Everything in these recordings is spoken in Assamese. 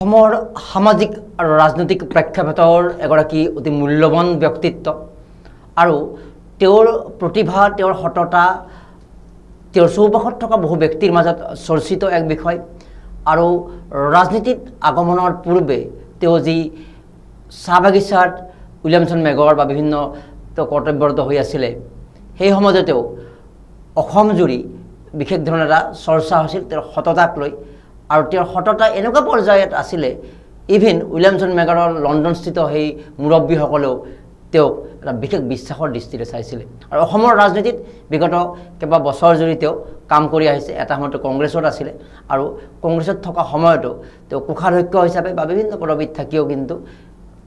অসমৰ সামাজিক আৰু ৰাজনৈতিক প্ৰেক্ষাপটৰ এগৰাকী অতি মূল্যৱান ব্যক্তিত্ব আৰু তেওঁৰ প্ৰতিভা তেওঁৰ সততা তেওঁৰ চৌপাশত থকা বহু ব্যক্তিৰ মাজত চৰ্চিত এক বিষয় আৰু ৰাজনীতিত আগমনৰ পূৰ্বে তেওঁ যি চাহ বাগিচাত উইলিয়ামছন মেগৰ বা বিভিন্ন তেওঁ কৰ্তব্যৰত হৈ আছিলে সেই সময়তে তেওঁ অসম জুৰি বিশেষ ধৰণৰ এটা চৰ্চা হৈছিল তেওঁৰ সততাক লৈ আৰু তেওঁৰ সততা এনেকুৱা পৰ্যায়ত আছিলে ইভিন উইলিয়ামছন মেগাৰৰ লণ্ডনস্থিত সেই মুৰব্বীসকলেও তেওঁক এটা বিশেষ বিশ্বাসৰ দৃষ্টিৰে চাইছিলে আৰু অসমৰ ৰাজনীতিত বিগত কেইবা বছৰ জুৰি তেওঁ কাম কৰি আহিছে এটা সময়ত কংগ্ৰেছত আছিলে আৰু কংগ্ৰেছত থকা সময়তো তেওঁ কোষাধ্যক্ষ হিচাপে বা বিভিন্ন পদবীত থাকিও কিন্তু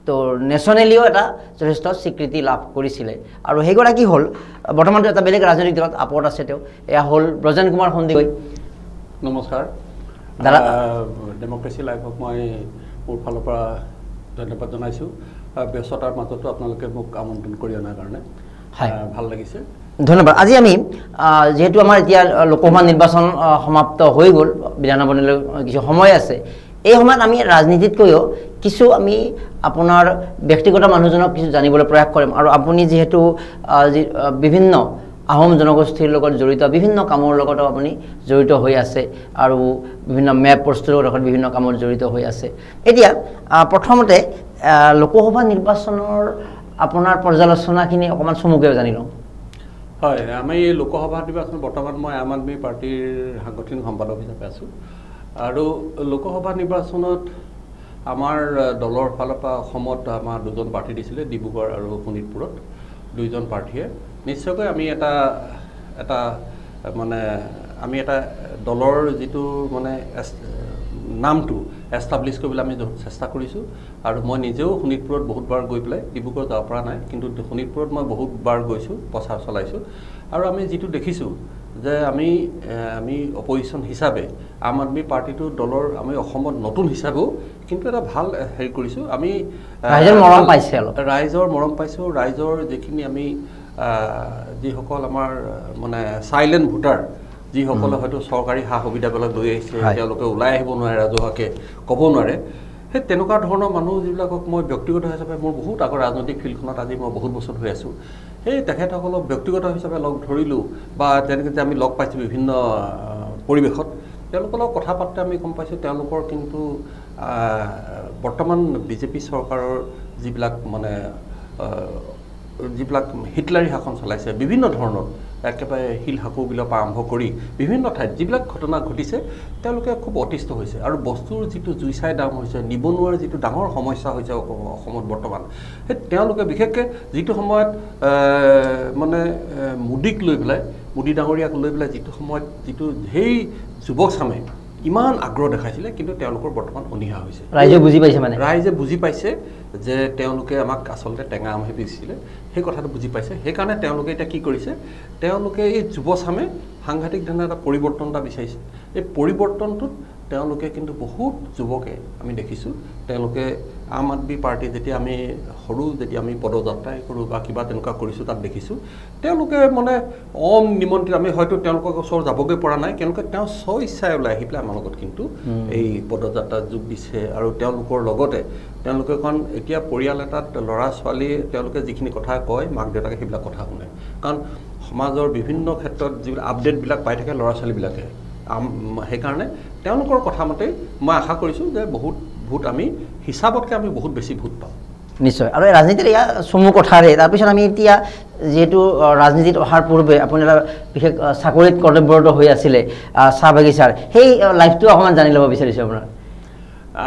তোৰ নেশ্যনেলিও এটা যথেষ্ট স্বীকৃতি লাভ কৰিছিলে আৰু সেইগৰাকী হ'ল বৰ্তমানটো এটা বেলেগ ৰাজনৈতিক দলত আপত আছে তেওঁ এয়া হ'ল ব্ৰজেন কুমাৰ সন্দিকৈ। নমস্কাৰ ডেমক্ৰেসি লাইভক মই মোৰ ফালৰ পৰা ধন্যবাদ জনাইছোঁ ব্যস্ততাৰ মাজতো আপোনালোকে মোক আমন্ত্ৰণ কৰি অনাৰ কাৰণে ভাল লাগিছে ধন্যবাদ। আজি আমি যেহেতু আমাৰ এতিয়া লোকসভা নিৰ্বাচন সমাপ্ত হৈ গ'ল বিধানসভালৈ কিছু সময় আছে এই সময়ত আমি ৰাজনীতিতকৈও কিছু আমি আপোনাৰ ব্যক্তিগত মানুহজনক কিছু জানিবলৈ প্ৰয়াস কৰিম আৰু আপুনি যিহেতু বিভিন্ন আহোম জনগোষ্ঠীৰ লগত জড়িত বিভিন্ন কামৰ লগতো আপুনি জড়িত হৈ আছে আৰু বিভিন্ন মেপ প্ৰস্তুতৰ লগত বিভিন্ন কামত জড়িত হৈ আছে। এতিয়া প্ৰথমতে লোকসভা নিৰ্বাচনৰ আপোনাৰ পৰ্যালোচনাখিনি অকণমান চমুকৈ জানি লওঁ। হয়, আমি লোকসভা নিৰ্বাচন বৰ্তমান মই আম আদমি পাৰ্টিৰ সাংগঠনিক সম্পাদক হিচাপে আছোঁ আৰু লোকসভা নিৰ্বাচনত আমাৰ দলৰ ফালৰ পৰা অসমত আমাৰ দুজন প্ৰাৰ্থী দিছিলে ডিব্ৰুগড় আৰু শোণিতপুৰত দুইজন প্ৰাৰ্থীয়ে নিশ্চয়কৈ আমি এটা মানে আমি এটা দলৰ যিটো মানে নামটো এষ্টাব্লিছ কৰিবলৈ আমি চেষ্টা কৰিছোঁ আৰু মই নিজেও শোণিতপুৰত বহুতবাৰ গৈ পেলাই ডিব্ৰুগড় যাব পৰা নাই কিন্তু শোণিতপুৰত মই বহুতবাৰ গৈছোঁ প্ৰচাৰ চলাইছোঁ আৰু আমি যিটো দেখিছোঁ যে আমি অপজিশ্যন হিচাপে আম আদমি পাৰ্টিটো দলৰ আমি অসমত নতুন হিচাপেও কিন্তু এটা ভাল হেৰি কৰিছোঁ আমি ৰাইজৰ মৰম পাইছে ৰাইজৰ মৰম পাইছোঁ ৰাইজৰ যিখিনি আমি যিসকল আমাৰ মানে চাইলেণ্ট ভোটাৰ যিসকলে হয়তো চৰকাৰী সা সুবিধাবিলাক লৈ আহিছে তেওঁলোকে ওলাই আহিব নোৱাৰে ৰাজহুৱাকৈ ক'ব নোৱাৰে সেই তেনেকুৱা ধৰণৰ মানুহ যিবিলাকক মই ব্যক্তিগত হিচাপে মোৰ বহুত আগৰ ৰাজনৈতিক ফিল্ডখনত আজি মই বহুত বছৰ হৈ আছোঁ সেই তেখেতসকলক ব্যক্তিগত হিচাপে লগ ধৰিলোঁ বা তেনেকৈ যে আমি লগ পাইছোঁ বিভিন্ন পৰিৱেশত তেওঁলোকৰ লগত কথা পাতোঁতে আমি গম পাইছোঁ তেওঁলোকৰ কিন্তু বৰ্তমান বিজেপি চৰকাৰৰ যিবিলাক মানে যিবিলাক হিটলাৰী শাসন চলাইছে বিভিন্ন ধৰণৰ একেবাৰে শিল সাঁকোৰবিলাকৰ পৰা আৰম্ভ কৰি বিভিন্ন ঠাইত যিবিলাক ঘটনা ঘটিছে তেওঁলোকে খুব অতিষ্ঠ হৈছে আৰু বস্তুৰ যিটো জুই চাই দাম হৈছে নিবনুৱাৰ যিটো ডাঙৰ সমস্যা হৈছে অসমত বৰ্তমান সেই তেওঁলোকে বিশেষকৈ যিটো সময়ত মানে মোদীক লৈ পেলাই মোদী ডাঙৰীয়াক লৈ পেলাই যিটো সময়ত যিটো সেই যুৱকচামে ইমান আগ্ৰহ দেখাইছিলে কিন্তু তেওঁলোকৰ বৰ্তমান অনীহা হৈছে ৰাইজে বুজি পাইছে মানে ৰাইজে বুজি পাইছে যে তেওঁলোকে আমাক আচলতে টেঙা আমহে দিছিলে সেই কথাটো বুজি পাইছে সেইকাৰণে তেওঁলোকে এতিয়া কি কৰিছে তেওঁলোকে এই যুৱচামে সাংঘাতিক ধৰণৰ এটা পৰিৱৰ্তন এটা বিচাৰিছে এই পৰিৱৰ্তনটোত তেওঁলোকে কিন্তু বহুত যুৱকে আমি দেখিছোঁ তেওঁলোকে আম আদমি পাৰ্টি যেতিয়া আমি পদযাত্ৰাই কৰোঁ বা কিবা তেনেকুৱা কৰিছোঁ তাত দেখিছোঁ তেওঁলোকে মানে নিমন্ত্ৰিত আমি হয়তো তেওঁলোকৰ ওচৰত যাবগৈ পৰা নাই তেওঁলোকে তেওঁ স্ব ইচ্ছাই ওলাই আহি পেলাই আমাৰ লগত কিন্তু এই পদযাত্ৰাত যোগ দিছে আৰু তেওঁলোকৰ লগতে তেওঁলোকে কাৰণ এতিয়া পৰিয়াল এটাত ল'ৰা ছোৱালীয়ে তেওঁলোকে যিখিনি কথা কয় মাক দেউতাকে সেইবিলাক কথা শুনে কাৰণ সমাজৰ বিভিন্ন ক্ষেত্ৰত যিবিলাক আপডেটবিলাক পাই থাকে ল'ৰা ছোৱালীবিলাকে সেইকাৰণে তেওঁলোকৰ কথা মতে মই আশা কৰিছোঁ যে বহুত ভোট আমি হিচাপতকৈ আমি বহুত বেছি ভোট পাম নিশ্চয়। আৰু ৰাজনীতিৰ ইয়াৰ চমু কথাৰে তাৰপিছত আমি এতিয়া যিহেতু ৰাজনীতিত অহাৰ পূৰ্বে আপুনি এটা বিশেষ চাকৰিত কৰ্তব্যৰত হৈ আছিলে চাহ বাগিচাৰ সেই লাইফটো অকণমান জানি ল'ব বিচাৰিছোঁ আপোনাৰ।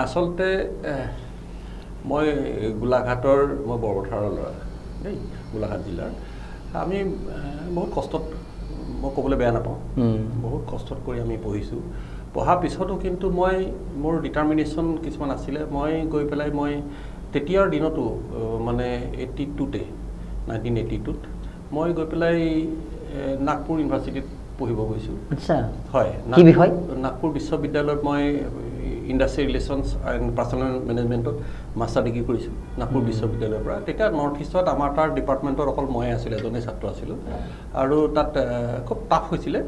আচলতে মই গোলাঘাটৰ মই বৰপথাৰৰ ল'ৰা দেই গোলাঘাট জিলাৰ আমি বহুত কষ্টত মই ক'বলৈ বেয়া নাপাওঁ বহুত কষ্টত কৰি আমি পঢ়িছোঁ পঢ়াৰ পিছতো কিন্তু মই মোৰ ডিটাৰমিনেশ্যন কিছুমান আছিলে মই গৈ পেলাই মই তেতিয়াৰ দিনতো মানে 1982ত মই গৈ পেলাই নাগপুৰ ইউনিভাৰ্চিটিত পঢ়িব গৈছোঁ। হয়, কি বিষয়? নাগপুৰ বিশ্ববিদ্যালয়ত মই ইণ্ডাষ্ট্ৰিয়েল ৰিলেশ্যনছ এণ্ড পাৰ্চনেল মেনেজমেণ্টত মাষ্টাৰ ডিগ্ৰী কৰিছোঁ নাগপুৰ বিশ্ববিদ্যালয়ৰ পৰা তেতিয়া নৰ্থ ইষ্টত আমাৰ তাৰ ডিপাৰ্টমেণ্টত অকল মই আছিলোঁ এজনেই ছাত্ৰ আছিলোঁ আৰু তাত খুব টাফ হৈছিলে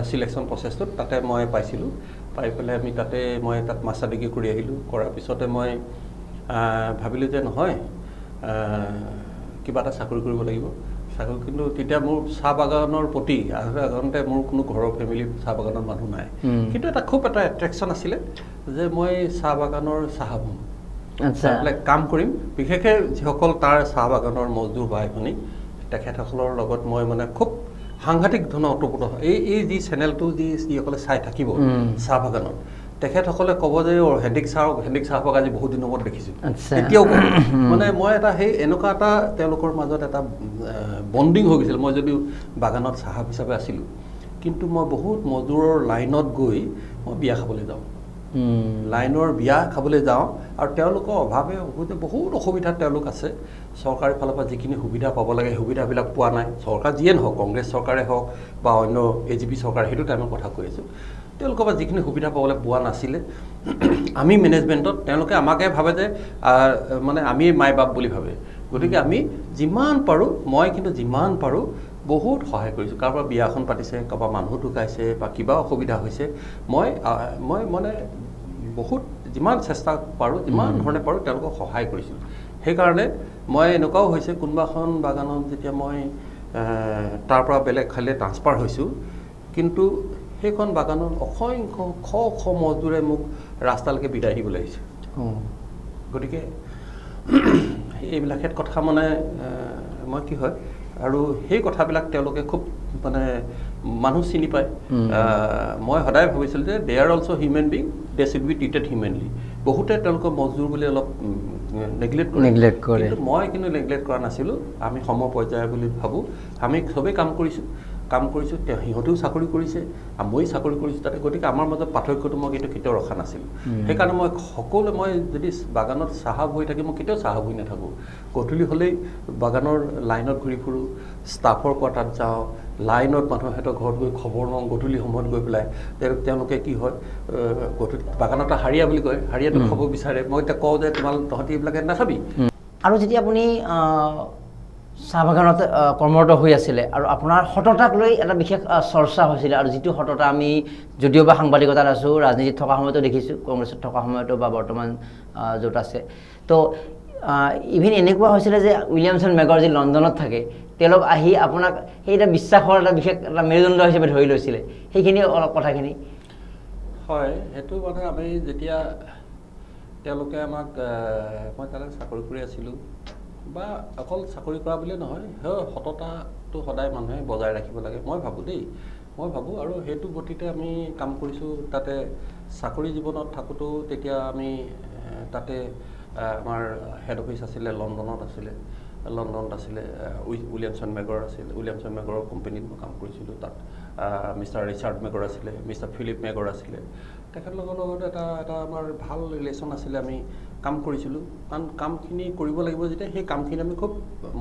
ছিলেকশ্যন প্ৰচেছটোত তাতে মই পাইছিলোঁ পাই পেলাই আমি তাতে মই তাত মাষ্টাৰ ডিগ্ৰী কৰি আহিলোঁ কৰাৰ পিছতে মই ভাবিলোঁ যে নহয় কিবা এটা চাকৰি কৰিব লাগিব চাকৰি কিন্তু তেতিয়া মোৰ চাহ বাগানৰ প্ৰতি সাধাৰণতে মোৰ কোনো ঘৰৰ ফেমিলি চাহ বাগানৰ মানুহ নাই কিন্তু এটা খুব এটা এট্ৰেকশ্যন আছিলে যে মই চাহ বাগানৰ চাহাব হ'ম কাম কৰিম বিশেষকৈ যিসকল তাৰ চাহ বাগানৰ মজদুৰ ভাই ভনী তেখেতসকলৰ লগত মই মানে খুব সাংঘাতিক ধৰণৰ অতপ্ৰোত এই যি চেনেলটো যিসকলে চাই থাকিব চাহ বাগানত তেখেতসকলে ক'ব যে হেণ্ডিক চাহক আজি বহুত দিনৰ মূৰত দেখিছোঁ এতিয়াও মানে মই এটা সেই এনেকুৱা এটা তেওঁলোকৰ মাজত এটা বণ্ডিং হৈ গৈছিল মই যদিও বাগানত চাহাব হিচাপে আছিলোঁ কিন্তু মই বহুত মজদুৰৰ লাইনত গৈ মই বিয়া খাবলৈ যাওঁ লাইনৰ বিয়া খাবলৈ যাওঁ আৰু তেওঁলোকৰ অভাৱে বহুত অসুবিধাত তেওঁলোক আছে চৰকাৰী ফালৰ পৰা যিখিনি সুবিধা পাব লাগে সুবিধাবিলাক পোৱা নাই চৰকাৰ যিয়ে নহওক কংগ্ৰেছ চৰকাৰে হওক বা অন্য AGP চৰকাৰ সেইটো টাইমৰ কথা কৈ আছোঁ তেওঁলোকৰ পৰা যিখিনি সুবিধা পাবলৈ পোৱা নাছিলে আমি মেনেজমেণ্টত তেওঁলোকে আমাকে ভাবে যে মানে আমি মাই বাপ বুলি ভাবে গতিকে আমি যিমান পাৰোঁ মই কিন্তু যিমান পাৰোঁ বহুত সহায় কৰিছোঁ কাৰোবাৰ বিয়া এখন পাতিছে কাৰোবাৰ মানুহ ঢুকাইছে বা কিবা অসুবিধা হৈছে মই মানে বহুত যিমান চেষ্টা পাৰোঁ যিমান ধৰণে পাৰোঁ তেওঁলোকক সহায় কৰিছোঁ সেইকাৰণে মই এনেকুৱাও হৈছে কোনোবাখন বাগানত যেতিয়া মই তাৰ পৰা বেলেগ ঠাইলৈ ট্ৰান্সফাৰ হৈছোঁ কিন্তু সেইখন বাগানত অসংখ্য শ মজদুৰে মোক ৰাস্তালৈকে বিদায় দিবলৈ আহিছে গতিকে এইবিলাক কথা মানে মই কি হয় আৰু সেই কথাবিলাক তেওঁলোকে খুব মানে মানুহ চিনি পায় মই সদায় ভাবিছিলোঁ যে they are always' human being they should be treated humanely বহুতে তেওঁলোকৰ মজদুৰ বুলি অলপ নেগলেক্ট কৰে কিন্তু মই কিন্তু নেগলেক্ট কৰা নাছিলোঁ আমি সম পৰ্যায় বুলি ভাবোঁ আমি চবেই কাম কৰিছোঁ সিহঁতেও চাকৰি কৰিছে মই চাকৰি কৰিছোঁ তাতে গতিকে আমাৰ মাজত পাৰ্থক্যটো মই কিন্তু কেতিয়াও ৰখা নাছিলোঁ সেইকাৰণে মই সকলোৱে মই যদি বাগানত চাহাব হৈ থাকি মই কেতিয়াও চাহাব হৈ নাথাকোঁ গধূলি হ'লেই বাগানৰ লাইনত ঘূৰি ফুৰোঁ ষ্টাফৰ কোৱাৰ্টাৰত যাওঁ লাইনত মানুহৰ ঘৰত গৈ খবৰ লওঁ গধূলি সময়ত গৈ পেলাই তেওঁলোকে কি হয় গধূলি বাগানত হাৰিয়া বুলি কয় হাৰিয়াটো খাব বিচাৰে মই এতিয়া কওঁ যে তহঁতি এইবিলাকে নাচাবি আৰু যেতিয়া আপুনি চাহ বাগানত কৰ্মৰত হৈ আছিলে আৰু আপোনাৰ সততাক লৈ এটা বিশেষ চৰ্চা হৈছিলে আৰু যিটো সততা আমি যদিও বা সাংবাদিকতাত আছোঁ ৰাজনীতিত থকা সময়তো দেখিছোঁ কংগ্ৰেছত থকা সময়তো বা বৰ্তমান য'ত আছে তো ইভিন এনেকুৱা হৈছিলে যে উইলিয়ামছন মেগৰ যি লণ্ডনত থাকে তেওঁলোক আহি আপোনাক সেই এটা বিশ্বাসৰ এটা বিশেষ এটা মেৰুদণ্ড হিচাপে ধৰি লৈছিলে সেইখিনি অলপ কথাখিনি হয় সেইটো মানে আমি যেতিয়া তেওঁলোকে আমাক মই তাতে চাকৰি কৰি আছিলোঁ বা অকল চাকৰি কৰা বুলিয়ে নহয় সেই সততাটো সদায় মানুহে বজাই ৰাখিব লাগে মই ভাবোঁ আৰু সেইটো গতিতে আমি কাম কৰিছোঁ তাতে চাকৰি জীৱনত থাকোঁতেও তেতিয়া আমি তাতে আমাৰ হেড অফিচ আছিলে লণ্ডনত আছিলে উইলিয়ামছন মেগৰৰ কোম্পানীত মই কাম কৰিছিলোঁ তাত মিষ্টাৰ ৰিচাৰ্ড মেগৰ আছিলে মিষ্টাৰ ফিলিপ মেগৰ আছিলে তেখেতলোকৰ লগত এটা আমাৰ ভাল ৰিলেশ্যন আছিলে আমি কাম কৰিছিলোঁ কাৰণ কামখিনি কৰিব লাগিব যেতিয়া সেই কামখিনি আমি খুব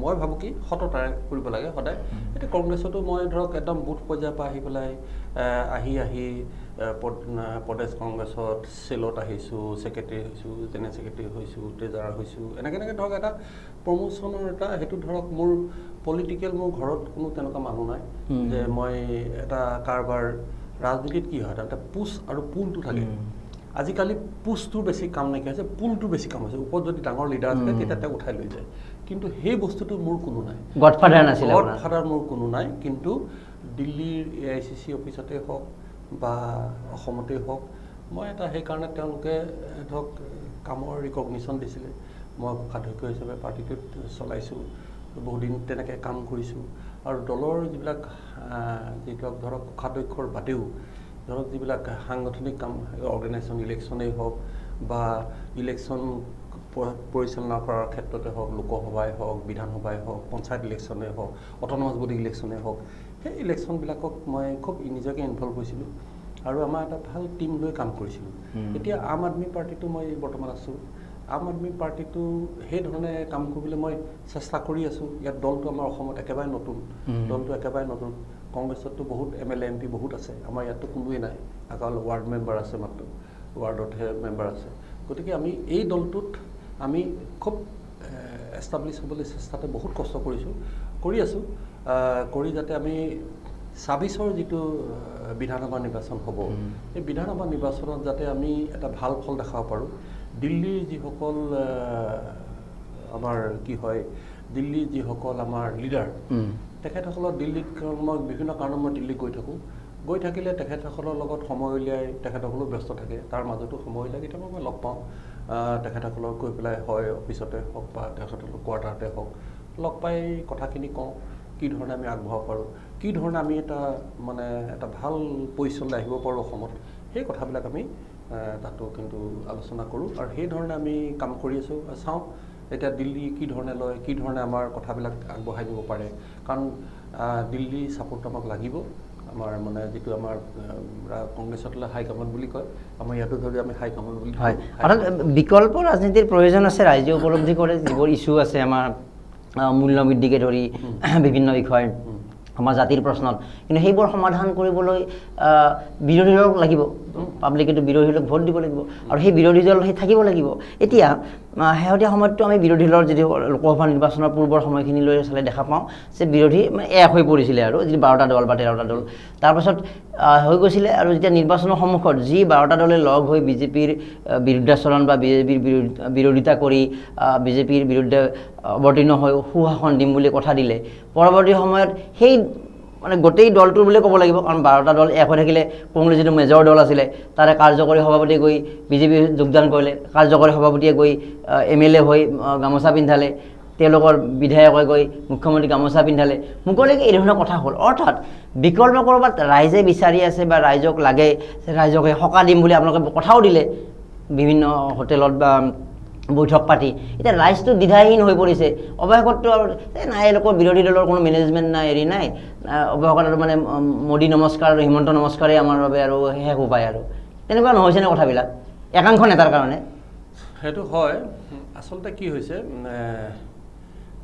মই ভাবোঁ কি সততাৰে কৰিব লাগে সদায় এতিয়া কংগ্ৰেছতো মই ধৰক একদম বুথ পৰ্যায়ৰ পৰা আহি পেলাই আহি প্ৰদেশ কংগ্ৰেছত চেলত আহিছোঁ ছেক্ৰেটেৰী হৈছোঁ জেনেৰেল ছেক্ৰেটেৰী হৈছোঁ ট্ৰেজাৰাৰ হৈছোঁ এনেকৈ ধৰক এটা প্ৰমোশ্যনৰ এটা সেইটো ধৰক মোৰ পলিটিকেল মোৰ ঘৰত কোনো তেনেকুৱা মানুহ নাই যে মই এটা কাৰোবাৰ ৰাজনীতিত কি হয় তাতে পুছ আৰু পুলটো থাকে আজিকালি পুছটোৰ বেছি কাম নাইকিয়া হৈছে পুলটোৰ বেছি কাম হৈছে ওপৰত যদি ডাঙৰ লিডাৰ আছে তেতিয়া তেওঁক উঠাই লৈ যায় কিন্তু সেই বস্তুটো মোৰ কোনো নাই গডফাদাৰ মোৰ কোনো নাই কিন্তু দিল্লীৰ AICC অফিচতে হওক বা অসমতেই হওক মই এটা সেইকাৰণে তেওঁলোকে ধৰক কামৰ ৰিকগনিশ্যন দিছিলে মই কোষাধ্যক্ষ হিচাপে পাৰ্টিটোত চলাইছোঁ বহুদিন তেনেকৈ কাম কৰিছোঁ আৰু দলৰ যিবিলাক ধৰক কোষাধ্যক্ষৰ বাদেও ধৰক যিবিলাক সাংগঠনিক কাম অৰ্গেনাইজেশ্যন ইলেকশ্যনেই হওক বা ইলেকশ্যন পৰিচালনা কৰাৰ ক্ষেত্ৰতে হওক লোকসভাই হওক বিধানসভাই হওক পঞ্চায়ত ইলেকশ্যনেই হওক অট'নমাছ বডি ইলেকশ্যনেই হওক সেই ইলেকশ্যনবিলাকক মই খুব নিজকে ইনভলভ হৈছিলোঁ আৰু আমাৰ এটা ভাল টীম লৈ কাম কৰিছিলোঁ এতিয়া আম আদমি পাৰ্টিটো মই বৰ্তমান আছোঁ আম আদমি পাৰ্টিটো সেই ধৰণে কাম কৰিবলৈ মই চেষ্টা কৰি আছোঁ ইয়াত দলটো আমাৰ অসমত একেবাৰে নতুন কংগ্ৰেছততো বহুত MLA MP বহুত আছে আমাৰ ইয়াততো কোনোৱেই নাই অকল ৱাৰ্ড মেম্বাৰ আছে মাত্ৰ ৱাৰ্ডতহে মেম্বাৰ আছে গতিকে আমি এই দলটোত আমি খুব এষ্টাব্লিছ হ'বলৈ চেষ্টাতে বহুত কষ্ট কৰি আছোঁ কৰি যাতে আমি ২৬ৰ যিটো বিধানসভা নিৰ্বাচন হ'ব এই বিধানসভা নিৰ্বাচনত যাতে আমি এটা ভাল ফল দেখাব পাৰোঁ দিল্লীৰ যিসকল আমাৰ কি হয় দিল্লীৰ যিসকল আমাৰ লিডাৰ তেখেতসকলৰ দিল্লীত মই বিভিন্ন কাৰণত মই দিল্লী গৈ থাকিলে তেখেতসকলৰ লগত সময় উলিয়াই তেখেতসকলো ব্যস্ত থাকে তাৰ মাজতো সময় উলিয়াই কেতিয়াবা মই লগ পাওঁ তেখেতসকলক গৈ পেলাই হয় অফিচতে হওক বা তেখেতসকলৰ কোৱাৰ্টাৰতে হওক লগ পাই কথাখিনি কওঁ কি ধৰণে আমি আগবঢ়াব পাৰোঁ কি ধৰণে আমি এটা ভাল পজিশ্যনলৈ আহিব পাৰোঁ অসমত সেই কথাবিলাক আমি তাতো কিন্তু আলোচনা কৰোঁ আৰু সেই ধৰণে আমি কাম কৰি আছোঁ চাওঁ এতিয়া দিল্লী কি ধৰণে লয় কি ধৰণে আমাৰ কথাবিলাক আগবঢ়াই নিব পাৰে কাৰণ দিল্লী ছাপোৰ্ট আমাক লাগিব আমাৰ যিটো আমাৰ কংগ্ৰেছতলৈ হাইকমাণ্ড বুলি কয় আমাৰ ইয়াতো ধৰি আমি হাইকমাণ্ড বুলি হয় অৰ্থাৎ বিকল্প ৰাজনীতিৰ প্ৰয়োজন আছে ৰাইজে উপলব্ধি কৰে যিবোৰ ইছ্যু আছে আমাৰ মূল্যবৃদ্ধিকে ধৰি বিভিন্ন বিষয় আমাৰ জাতিৰ প্ৰশ্নত কিন্তু সেইবোৰ সমাধান কৰিবলৈ বিৰোধী দল লাগিব পাব্লিকেতো বিৰোধী দলক ভোট দিব লাগিব আৰু সেই বিৰোধী দল সেই থাকিব লাগিব এতিয়া শেহতীয়া সময়ততো আমি বিৰোধী দলৰ যদি লোকসভা নিৰ্বাচনৰ পূৰ্বৰ সময়খিনিলৈ চালে দেখা পাওঁ যে বিৰোধী এক হৈ পৰিছিলে আৰু যি 12টা দল বা 13টা দল তাৰপাছত হৈ গৈছিলে আৰু যেতিয়া নিৰ্বাচনৰ সন্মুখত যি 12টা দলে লগ হৈ বিজেপিৰ বিৰুদ্ধাচৰণ বা বিজেপিৰ বিৰোধিতা কৰি বিজেপিৰ বিৰুদ্ধে অৱতীৰ্ণ হৈ সুশাসন দিম বুলি কথা দিলে পৰৱৰ্তী সময়ত সেই গোটেই দলটোৰ বুলি ক'ব লাগিব কাৰণ 12টা দল এক হৈ থাকিলে কংগ্ৰেছ যিটো মেজৰ দল আছিলে তাৰে কাৰ্যকৰী সভাপতি গৈ বিজেপি যোগদান কৰিলে কাৰ্যকৰী সভাপতিয়ে গৈ MLA হৈ গামোচা পিন্ধালে তেওঁলোকৰ বিধায়কে গৈ মুখ্যমন্ত্ৰী গামোচা পিন্ধালে মুকলিকে এই ধৰণৰ কথা হ'ল অৰ্থাৎ বিকল্প ক'ৰবাত ৰাইজে বিচাৰি আছে বা ৰাইজক লাগে ৰাইজকে সকাহ দিম বুলি আপোনালোকে কথাও দিলে বিভিন্ন হোটেলত বা বৈঠক পাতি এতিয়া ৰাইজটো দ্বিধাহীন হৈ পৰিছে অৱশেষততো নাই এওঁলোকৰ বিৰোধী দলৰ কোনো মেনেজমেণ্ট নাই হেৰি নাই অৱশেষত মোদী নমস্কাৰ আৰু হিমন্ত নমস্কাৰেই আমাৰ বাবে আৰু শেষ উপায় আৰু তেনেকুৱা নহৈছেনে কথাবিলাক একাংশ নেতাৰ কাৰণে সেইটো হয় আচলতে কি হৈছে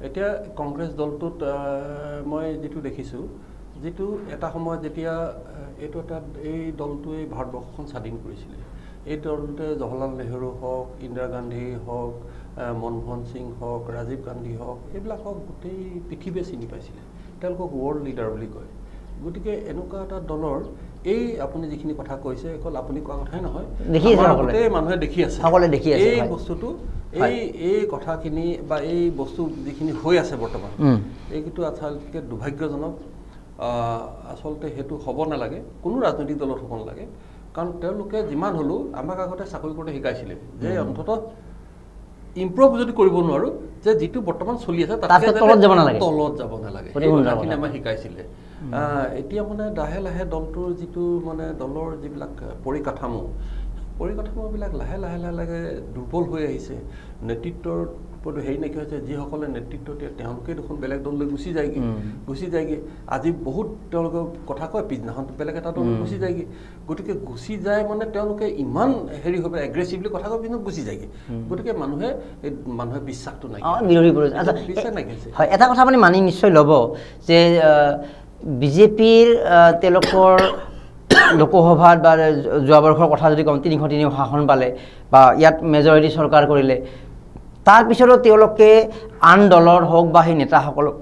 এতিয়া কংগ্ৰেছ দলটোত মই যিটো দেখিছোঁ যিটো এটা সময়ত যেতিয়া এই দলটোৱে ভাৰতবৰ্ষখন স্বাধীন কৰিছিলে এই দলটোৱে জৱাহৰলাল নেহৰু হওক ইন্দিৰা গান্ধী হওক মনমোহন সিং হওক ৰাজীৱ গান্ধী হওক এইবিলাক হওক গোটেই পৃথিৱীয়ে চিনি পাইছিলে তেওঁলোকক ৱৰ্ল্ড লিডাৰ বুলি কয় গতিকে এনেকুৱা এটা দলৰ এই আপুনি যিখিনি কথা কৈছে অকল আপুনি কোৱা কথাই নহয় গোটেই মানুহে দেখি আছে এই বস্তুটো এই কথাখিনি বা এই বস্তু যিখিনি হৈ আছে বৰ্তমান এইটো আচলতে দুৰ্ভাগ্যজনক আচলতে সেইটো হ'ব নালাগে কোনো ৰাজনৈতিক দলত হ'ব নালাগে কাৰণ তেওঁলোকে যিমান হ'লেও আমাক আগতে চাকৰি কৰোঁতে শিকাইছিলে যে অন্ততঃ ইম্প্ৰুভ যদি কৰিব নোৱাৰোঁ যে যিটো বৰ্তমান চলি আছে তাতকৈ তলত যাব নালাগে সেইখিনি আমাক শিকাইছিলে এতিয়া লাহে লাহে দলটোৰ যিটো দলৰ যিবিলাক পৰিকাঠামোবিলাক লাহে লাহে দুৰ্বল হৈ আহিছে নেতৃত্বৰ ওপৰতো হেৰি নাইকিয়া হৈছে যিসকলে নেতৃত্ব দিয়ে তেওঁলোকে দেখোন বেলেগ দললৈ গুচি যায়গৈ আজি বহুত তেওঁলোকে কথা কয় পিছদিনাখন বেলেগ এটা দল গুচি যায়গৈ গতিকে গুচি যায় তেওঁলোকে ইমান হেৰি হৈ পেলাই এগ্ৰেছিভলি কথা কয় পিছত গুচি যায়গৈ গতিকে মানুহে বিশ্বাসটো নাইকিয়া হয় এটা কথা আপুনি মানি নিশ্চয় ল'ব যে বিজেপিৰ তেওঁলোকৰ লোকসভাত বা যোৱা বৰ্ষৰ কথা যদি কওঁ 303 শাসন পালে বা ইয়াত মেজৰিটি চৰকাৰ কৰিলে তাৰপিছতো তেওঁলোকে আন দলৰ হওক বা সেই নেতাসকলক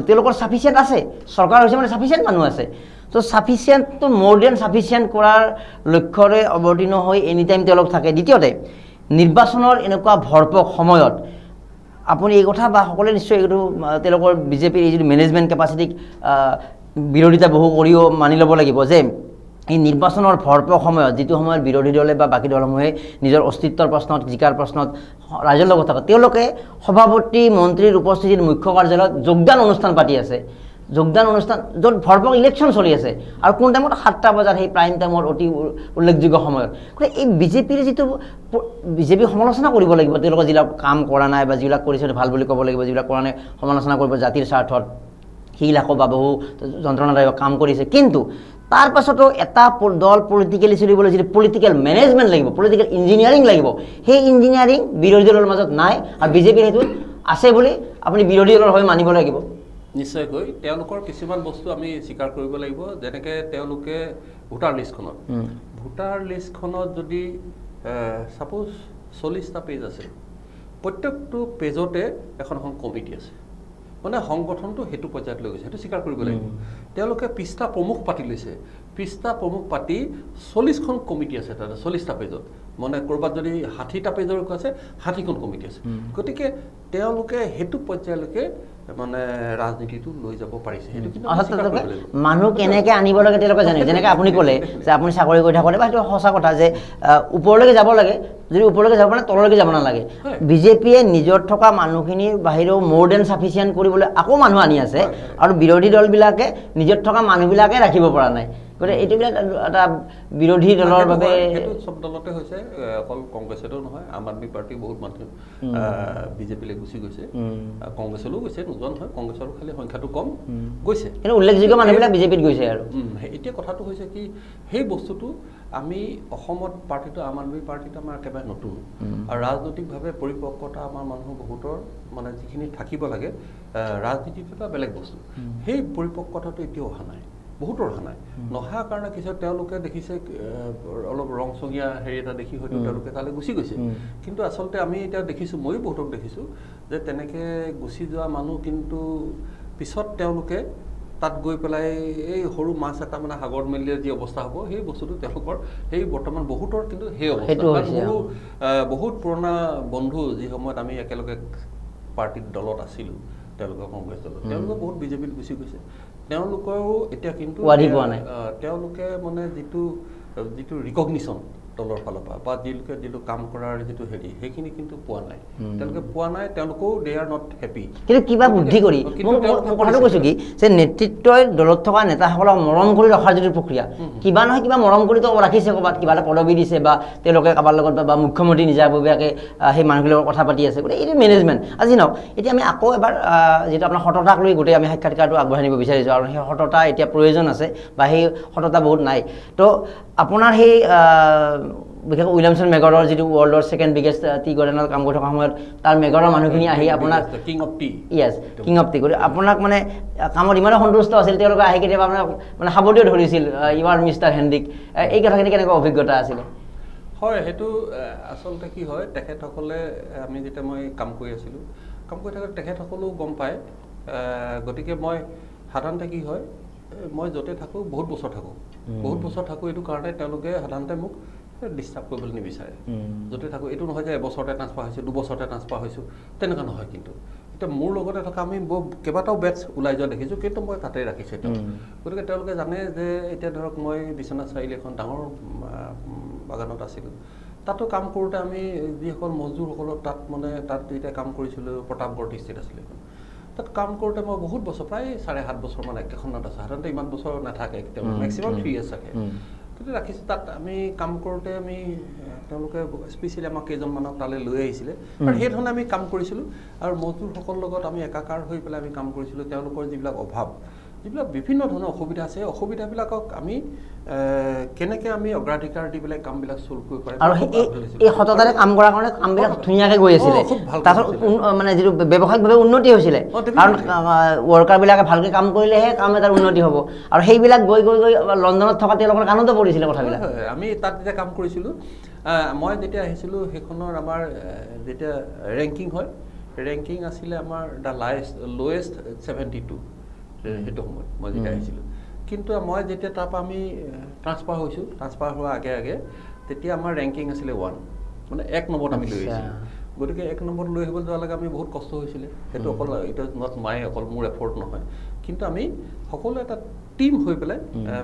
তেওঁলোকৰ ছাফিচিয়েণ্ট আছে চৰকাৰ হৈছে ছাফিচিয়েণ্ট মানুহ আছে তো ছাফিচিয়েণ্টটো মোৰ দেন ছাফিচিয়েণ্ট কৰাৰ লক্ষ্যৰে অৱতীৰ্ণ হৈ এনি টাইম তেওঁলোক থাকে দ্বিতীয়তে নিৰ্বাচনৰ এনেকুৱা ভৰপক সময়ত আপুনি এই কথা বা সকলোৱে নিশ্চয় এইটো তেওঁলোকৰ বিজেপিৰ এই যিটো মেনেজমেণ্ট কেপাচিটিক বিৰোধিতা বহু কৰিও মানি ল'ব লাগিব যে এই নিৰ্বাচনৰ ভৰপক সময়ত যিটো সময়ত বিৰোধী দলে বা বাকী দলসমূহে নিজৰ অস্তিত্বৰ প্ৰশ্নত জিকাৰ প্ৰশ্নত ৰাইজৰ লগত থাকে তেওঁলোকে সভাপতি মন্ত্ৰীৰ উপস্থিতিত মুখ্য কাৰ্যালয়ত যোগদান অনুষ্ঠান পাতি আছে যোগদান অনুষ্ঠান য'ত ভৰপক ইলেকশ্যন চলি আছে আৰু কোন টাইমত 7টা বজাত সেই প্ৰাইম টাইমৰ অতি উল্লেখযোগ্য সময়ত গতিকে এই বিজেপিৰ যিটো বিজেপি সমালোচনা কৰিব লাগিব তেওঁলোকে যিবিলাক কাম কৰা নাই বা যিবিলাক কৰিছে ভাল বুলি ক'ব লাগিব যিবিলাক কৰা নাই সমালোচনা কৰিব জাতিৰ স্বাৰ্থত সেইবিলাকো বা বহু যন্ত্ৰণাদায়ক কাম কৰিছে কিন্তু তাৰ পাছতো এটা দল পলিটিকেলি চলিবলৈ যিটো পলিটিকেল মেনেজমেণ্ট লাগিব পলিটিকেল ইঞ্জিনিয়াৰিং লাগিব সেই ইঞ্জিনিয়াৰিং বিৰোধী দলৰ মাজত নাই আৰু বিজেপিৰ সেইটো আছে বুলি আপুনি বিৰোধী দলৰ হৈ মানিব লাগিব নিশ্চয়কৈ তেওঁলোকৰ কিছুমান বস্তু আমি স্বীকাৰ কৰিব লাগিব যেনেকৈ তেওঁলোকে ভোটাৰ লিষ্টখনত যদি ছাপোজ 40টা পেজ আছে প্ৰত্যেকটো পেজতে এখন কমিটি আছে সংগঠনটো সেইটো পৰ্যায়ত লৈ গৈছে সেইটো স্বীকাৰ কৰিব লাগিব তেওঁলোকে পৃষ্ঠা প্ৰমুখ পাতি লৈছে পৃষ্ঠা প্ৰমুখ পাতি 40খন কমিটি আছে তাতে 40টা পেজত মানে কৰবাত যদি 60টা পেজৰ আছে 60খন কমিটি আছে গতিকে তেওঁলোকে হেতু পৰ্যায়লৈকে মানে ৰাজনীতিটো লৈ যাব পাৰিছে হেতু কিন্তু মানুহ কেনেকৈ আনিব লাগে তেওঁলোকে জানে যেনেকৈ আপুনি ক'লে যে আপুনি চাকৰি কৰি থাকোঁতে বা সেইটো সঁচা কথা যে ওপৰলৈকে যাব লাগে যদি ওপৰলৈকে যাব মানে তললৈকে যাব নালাগে বিজেপিয়ে নিজৰ থকা মানুহখিনিৰ বাহিৰেও মোৰ দেন চাফিচিয়েণ্ট কৰিবলৈ আকৌ মানুহ আনি আছে আৰু বিৰোধী দলবিলাকে নিজৰ থকা মানুহবিলাকে ৰাখিব পৰা নাই গতিকে এইটোবিলাক এটা বিৰোধী দলৰ বাবে সব দলতে হৈছে অকল কংগ্ৰেছতো নহয় আম আদমি পাৰ্টি বহুত মানুহ বিজেপিলৈ গুচি গৈছে কংগ্ৰেছলৈও গৈছে নোযোৱা নহয় কংগ্ৰেছৰ খালি সংখ্যাটো কম গৈছে কিন্তু উল্লেখযোগ্য মানুহবিলাক বিজেপিত গৈছে আৰু এতিয়া কথাটো হৈছে কি সেই বস্তুটো আমি অসমত পাৰ্টিটো আম আদমি পাৰ্টিটো আমাৰ একেবাৰে নতুন আৰু ৰাজনৈতিকভাৱে পৰিপক্কতা আমাৰ মানুহ বহুতৰ মানে যিখিনি থাকিব লাগে ৰাজনীতিটো এটা বেলেগ বস্তু সেই পৰিপক্কতাটো এতিয়াও অহা নাই বহুতৰ অহা নাই নহাৰ কাৰণে কিছু তেওঁলোকে দেখিছে অলপ ৰংচঙীয়া হেৰি এটা দেখি হয়তো তেওঁলোকে তালৈ গুচি গৈছে কিন্তু আচলতে আমি এতিয়া দেখিছোঁ ময়ো বহুতক দেখিছোঁ যে তেনেকৈ গুচি যোৱা মানুহ কিন্তু পিছত তেওঁলোকে তাত গৈ পেলাই এই সৰু মাছ এটা মানে সাগৰত মেলিলে যি অৱস্থা হ'ব সেই বস্তুটো তেওঁলোকৰ সেই বৰ্তমান বহুতৰ কিন্তু সেই অৱস্থা বহুত পুৰণা বন্ধু যি সময়ত আমি একেলগে পাৰ্টিৰ দলত আছিলোঁ তেওঁলোকৰ কংগ্ৰেছ দলত তেওঁলোকে বহুত বিজেপিত গুচি গৈছে তেওঁলোকেও এতিয়া কিন্তু তেওঁলোকে মানে যিটো ৰিকগনিশ্যন দলৰ ফালৰ পৰা বা যিটো কাম কৰাৰ যিটো হেৰি সেইখিনি কিন্তু পোৱা নাই তেওঁলোকে পোৱা নাই তেওঁলোকেও দে আৰ নট হেপী কিন্তু কিবা বুদ্ধি কৰি কথাটো কৈছোঁ কি যে নেতৃত্বই দলত থকা নেতাসকলক মৰম কৰি ৰখাৰ যিটো প্ৰক্ৰিয়া কিবা নহয় কিবা মৰম কৰি ৰাখিছে ক'ৰবাত কিবা এটা পদবী দিছে বা তেওঁলোকে কাৰোবাৰ লগত বা মুখ্যমন্ত্ৰী নিজাববীয়াকৈ সেই মানুহখিনিৰ লগত কথা পাতি আছে গতিকে এইটো মেনেজমেণ্ট আজি নহওক এতিয়া আমি আকৌ এবাৰ যিটো আপোনাৰ সততাক লৈ গোটেই আমি সাক্ষাৎকাৰটো আগবঢ়াই নিব বিচাৰিছোঁ আৰু সেই সততা এতিয়া প্ৰয়োজন আছে বা সেই সততা বহুত নাই তো আপোনাৰ সেই বিশেষকৈ উইলিয়ামছন মেগৰৰ যিটো ৱৰ্ল্ডৰ ছেকেণ্ড বিগেষ্ট টি গাৰ্ডেনত কাম কৰি থকা সময়ত তাৰ মেগৰৰ মানুহখিনি আহি আপোনাক king of T king of T কৰি আপোনাক মানে কামত ইমানে সন্তুষ্ট আছিল তেওঁলোকে আহি কেতিয়াবা আপোনাক মানে সাৱটিও ধৰিছিল ইউ আৰ মিষ্টাৰ হেণ্ডিক এই কথাখিনি কেনেকুৱা অভিজ্ঞতা আছিলে হয় সেইটো আচলতে কি হয় তেখেতসকলে আমি যেতিয়া মই কাম কৰি আছিলোঁ কাম কৰি থাকোঁতে তেখেতসকলেও গম পায় গতিকে মই সাধাৰণতে কি হয় মই য'তে থাকোঁ বহুত বছৰ থাকোঁ এইটো কাৰণে তেওঁলোকে সাধাৰণতে মোক ডিষ্টাৰ্ব কৰিবলৈ নিবিচাৰে য'তে থাকোঁ এইটো নহয় যে এবছৰতে ট্ৰান্সফাৰ হৈছোঁ 2 বছৰতে ট্ৰান্সফাৰ হৈছোঁ তেনেকুৱা নহয় কিন্তু এতিয়া মোৰ লগতে থকা আমি কেইবাটাও বেটছ ওলাই যোৱা দেখিছোঁ কিন্তু মই তাতে ৰাখিছোঁ এতিয়া গতিকে তেওঁলোকে জানে যে এতিয়া ধৰক মই বিশ্বনাথ চাৰিআলি এখন ডাঙৰ বাগানত আছিলোঁ তাতো কাম কৰোঁতে আমি যিসকল মজদুৰসকলৰ তাত যেতিয়া কাম কৰিছিলোঁ প্ৰতাপগড় ডিষ্ট্ৰিক্ট আছিলে এখন তাত কাম কৰোঁতে মই বহুত বছৰ প্ৰায় 7.5 বছৰমান একেখনত আছে সাধাৰণতে ইমান বছৰ নাথাকে কেতিয়াবা মেক্সিমাম 3 years থাকে কিন্তু ৰাখিছোঁ তাত আমি কাম কৰোঁতে আমি তেওঁলোকে স্পেচিয়েলি আমাক কেইজনমানক তালৈ লৈ আহিছিলে আৰু সেইধৰণে আমি কাম কৰিছিলোঁ আৰু মজদুৰসকলৰ লগত আমি একাকাৰ হৈ পেলাই আমি কাম কৰিছিলোঁ তেওঁলোকৰ যিবিলাক অভাৱ যিবিলাক বিভিন্ন ধৰণৰ অসুবিধা আছে অসুবিধাবিলাকক আমি কেনেকৈ আমি অগ্ৰাধিকাৰ দি পেলাই কামবিলাক চল্ভ কৰিব পাৰিম আৰু এই সততাৰে কাম কৰাৰ কাৰণে কামবিলাক ধুনীয়াকৈ গৈ আছিলে তাৰপিছত মানে যিটো ব্যৱসায়িকভাৱে উন্নতি হৈছিলে কাৰণ ৱৰ্কাৰবিলাকে ভালকৈ কাম কৰিলেহে কাম এটাৰ উন্নতি হ'ব আৰু সেইবিলাক গৈ লণ্ডনত থকা তেওঁলোকৰ কাণতো পৰিছিলে কথাবিলাক আমি তাত যেতিয়া কাম কৰিছিলোঁ মই যেতিয়া আহিছিলোঁ সেইখনৰ আমাৰ যেতিয়া ৰেংকিং হয় ৰেংকিং আছিলে আমাৰ দ্য লৱেষ্ট 72 সেইটো সময়ত মই যেতিয়া আহিছিলোঁ কিন্তু মই যেতিয়া তাৰপৰা আমি ট্ৰান্সফাৰ হৈছোঁ ট্ৰান্সফাৰ হোৱাৰ আগে তেতিয়া আমাৰ ৰেংকিং আছিলে 1 মানে 1 নম্বৰত আমি লৈ আহিছিলোঁ গতিকে 1 নম্বৰত লৈ আহিবলৈ যোৱালৈকে আমি বহুত কষ্ট হৈছিলে সেইটো অকল ইট ইজ নট মাই অকল মোৰ এফৰ্ট নহয় কিন্তু আমি সকলো এটা টিম হৈ পেলাই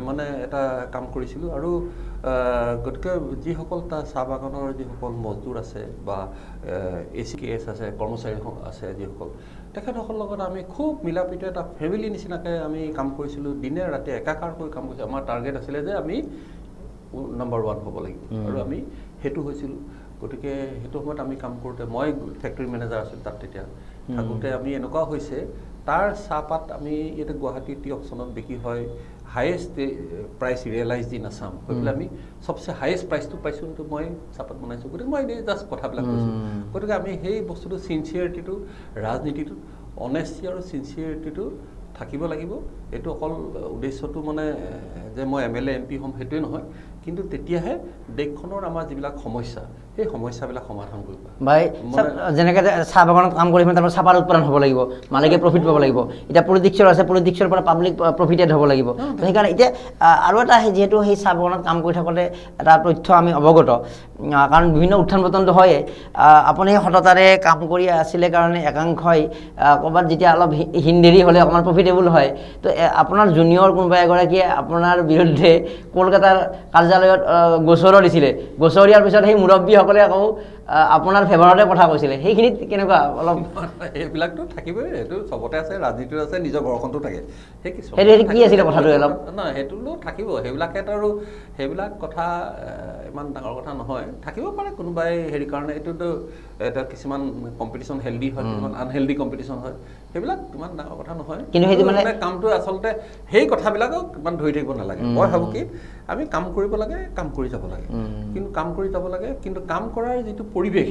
মানে এটা কাম কৰিছিলোঁ আৰু গতিকে যিসকল তাৰ চাহ বাগানৰ যিসকল মজদুৰ আছে বা ACKS আছে কৰ্মচাৰী আছে যিসকল তেখেতসকলৰ লগত আমি খুব মিলাপ্ৰীতিৰে এটা ফেমিলি নিচিনাকৈ আমি কাম কৰিছিলোঁ দিনে ৰাতি একাকাৰ হৈ কাম কৰিছিলোঁ আমাৰ টাৰ্গেট আছিলে যে আমি নম্বৰ 1 হ'ব লাগিব আৰু আমি সেইটো হৈছিলোঁ গতিকে সেইটো সময়ত আমি কাম কৰোঁতে মই ফেক্টৰী মেনেজাৰ আছিলোঁ তাত তেতিয়া থাকোঁতে আমি এনেকুৱা হৈছে তাৰ চাহপাত আমি ইয়াতে গুৱাহাটী টি অপশ্যনত বিক্ৰী হয় highest price realise in Assam হৈ পেলাই আমি সবচে হায়েষ্ট প্ৰাইচটো পাইছোঁ সেইটো মই চাহপাত বনাইছোঁ গতিকে মই এনেই জাষ্ট কথাবিলাক কৈছোঁ গতিকে আমি সেই বস্তুটো চিনচিয়াৰিটিটো ৰাজনীতিটো অনেষ্টি আৰু চিনচিয়াৰিটিটো থাকিব লাগিব এইটো অকল উদ্দেশ্যটো মানে যে মই MLA MP হ'ম সেইটোৱে নহয় কিন্তু তেতিয়াহে দেশখনৰ আমাৰ যিবিলাক সমস্যা সেই সমস্যাবিলাক সমাধান কৰিব ভাই যেনেকৈ চাহ বাগানত কাম কৰি তাৰপৰা চাহপাত উৎপাদন হ'ব লাগিব মালিকে প্ৰফিট পাব লাগিব এতিয়া পলিটিক্সৰ আছে পলিটিক্সৰ পৰা পাব্লিক প্ৰফিটেড হ'ব লাগিব সেইকাৰণে এতিয়া আৰু এটা যিহেতু সেই চাহ বাগানত কাম কৰি থাকোঁতে এটা তথ্য আমি অৱগত কাৰণ বিভিন্ন উত্থান পতনটো হয়ে আপুনি সততাৰে কাম কৰি আছিলে কাৰণে একাংশই ক'ৰবাত যেতিয়া অলপ হিন্দেৰি হ'লে অকণমান প্ৰফিটেবল হয় তো আপোনাৰ জুনিয়ৰ কোনোবা এগৰাকীয়ে আপোনাৰ বিৰুদ্ধে কলকাতাৰ কাৰ্যালয়ত গোচৰো দিছিলে গোচৰ দিয়াৰ পিছত সেই মুৰব্বীসকলে আকৌ আপোনাৰ ফেভাৰতে কথা কৈছিলে সেইখিনিত কেনেকুৱা অলপ এইবিলাকতো থাকিবই সেইটো চবতে আছে ৰাজনীতিত আছে নিজৰ ঘৰখনতো থাকে সেই কি আছিলে কথাটো অলপ নহয় সেইটোতো থাকিব সেইবিলাকেতো আৰু সেইবিলাক কথা ইমান ডাঙৰ কথা নহয় থাকিব পাৰে কোনোবাই হেৰি কাৰণে এইটোতো এটা কিছুমান কম্পিটিশ্যন হেল্ডি হয় কিছুমান আনহেল্ডি কম্পিটিশ্যন হয় সেইবিলাক ইমান ডাঙৰ কথা নহয় কিন্তু সেইটো মানে কামটো আচলতে সেই কথাবিলাকক ইমান ধৰি থাকিব নালাগে মই ভাবোঁ কি আমি কাম কৰিব লাগে কাম কৰি যাব লাগে কিন্তু কাম কৰি যাব লাগে কিন্তু কাম কৰাৰ যিটো পৰিৱেশ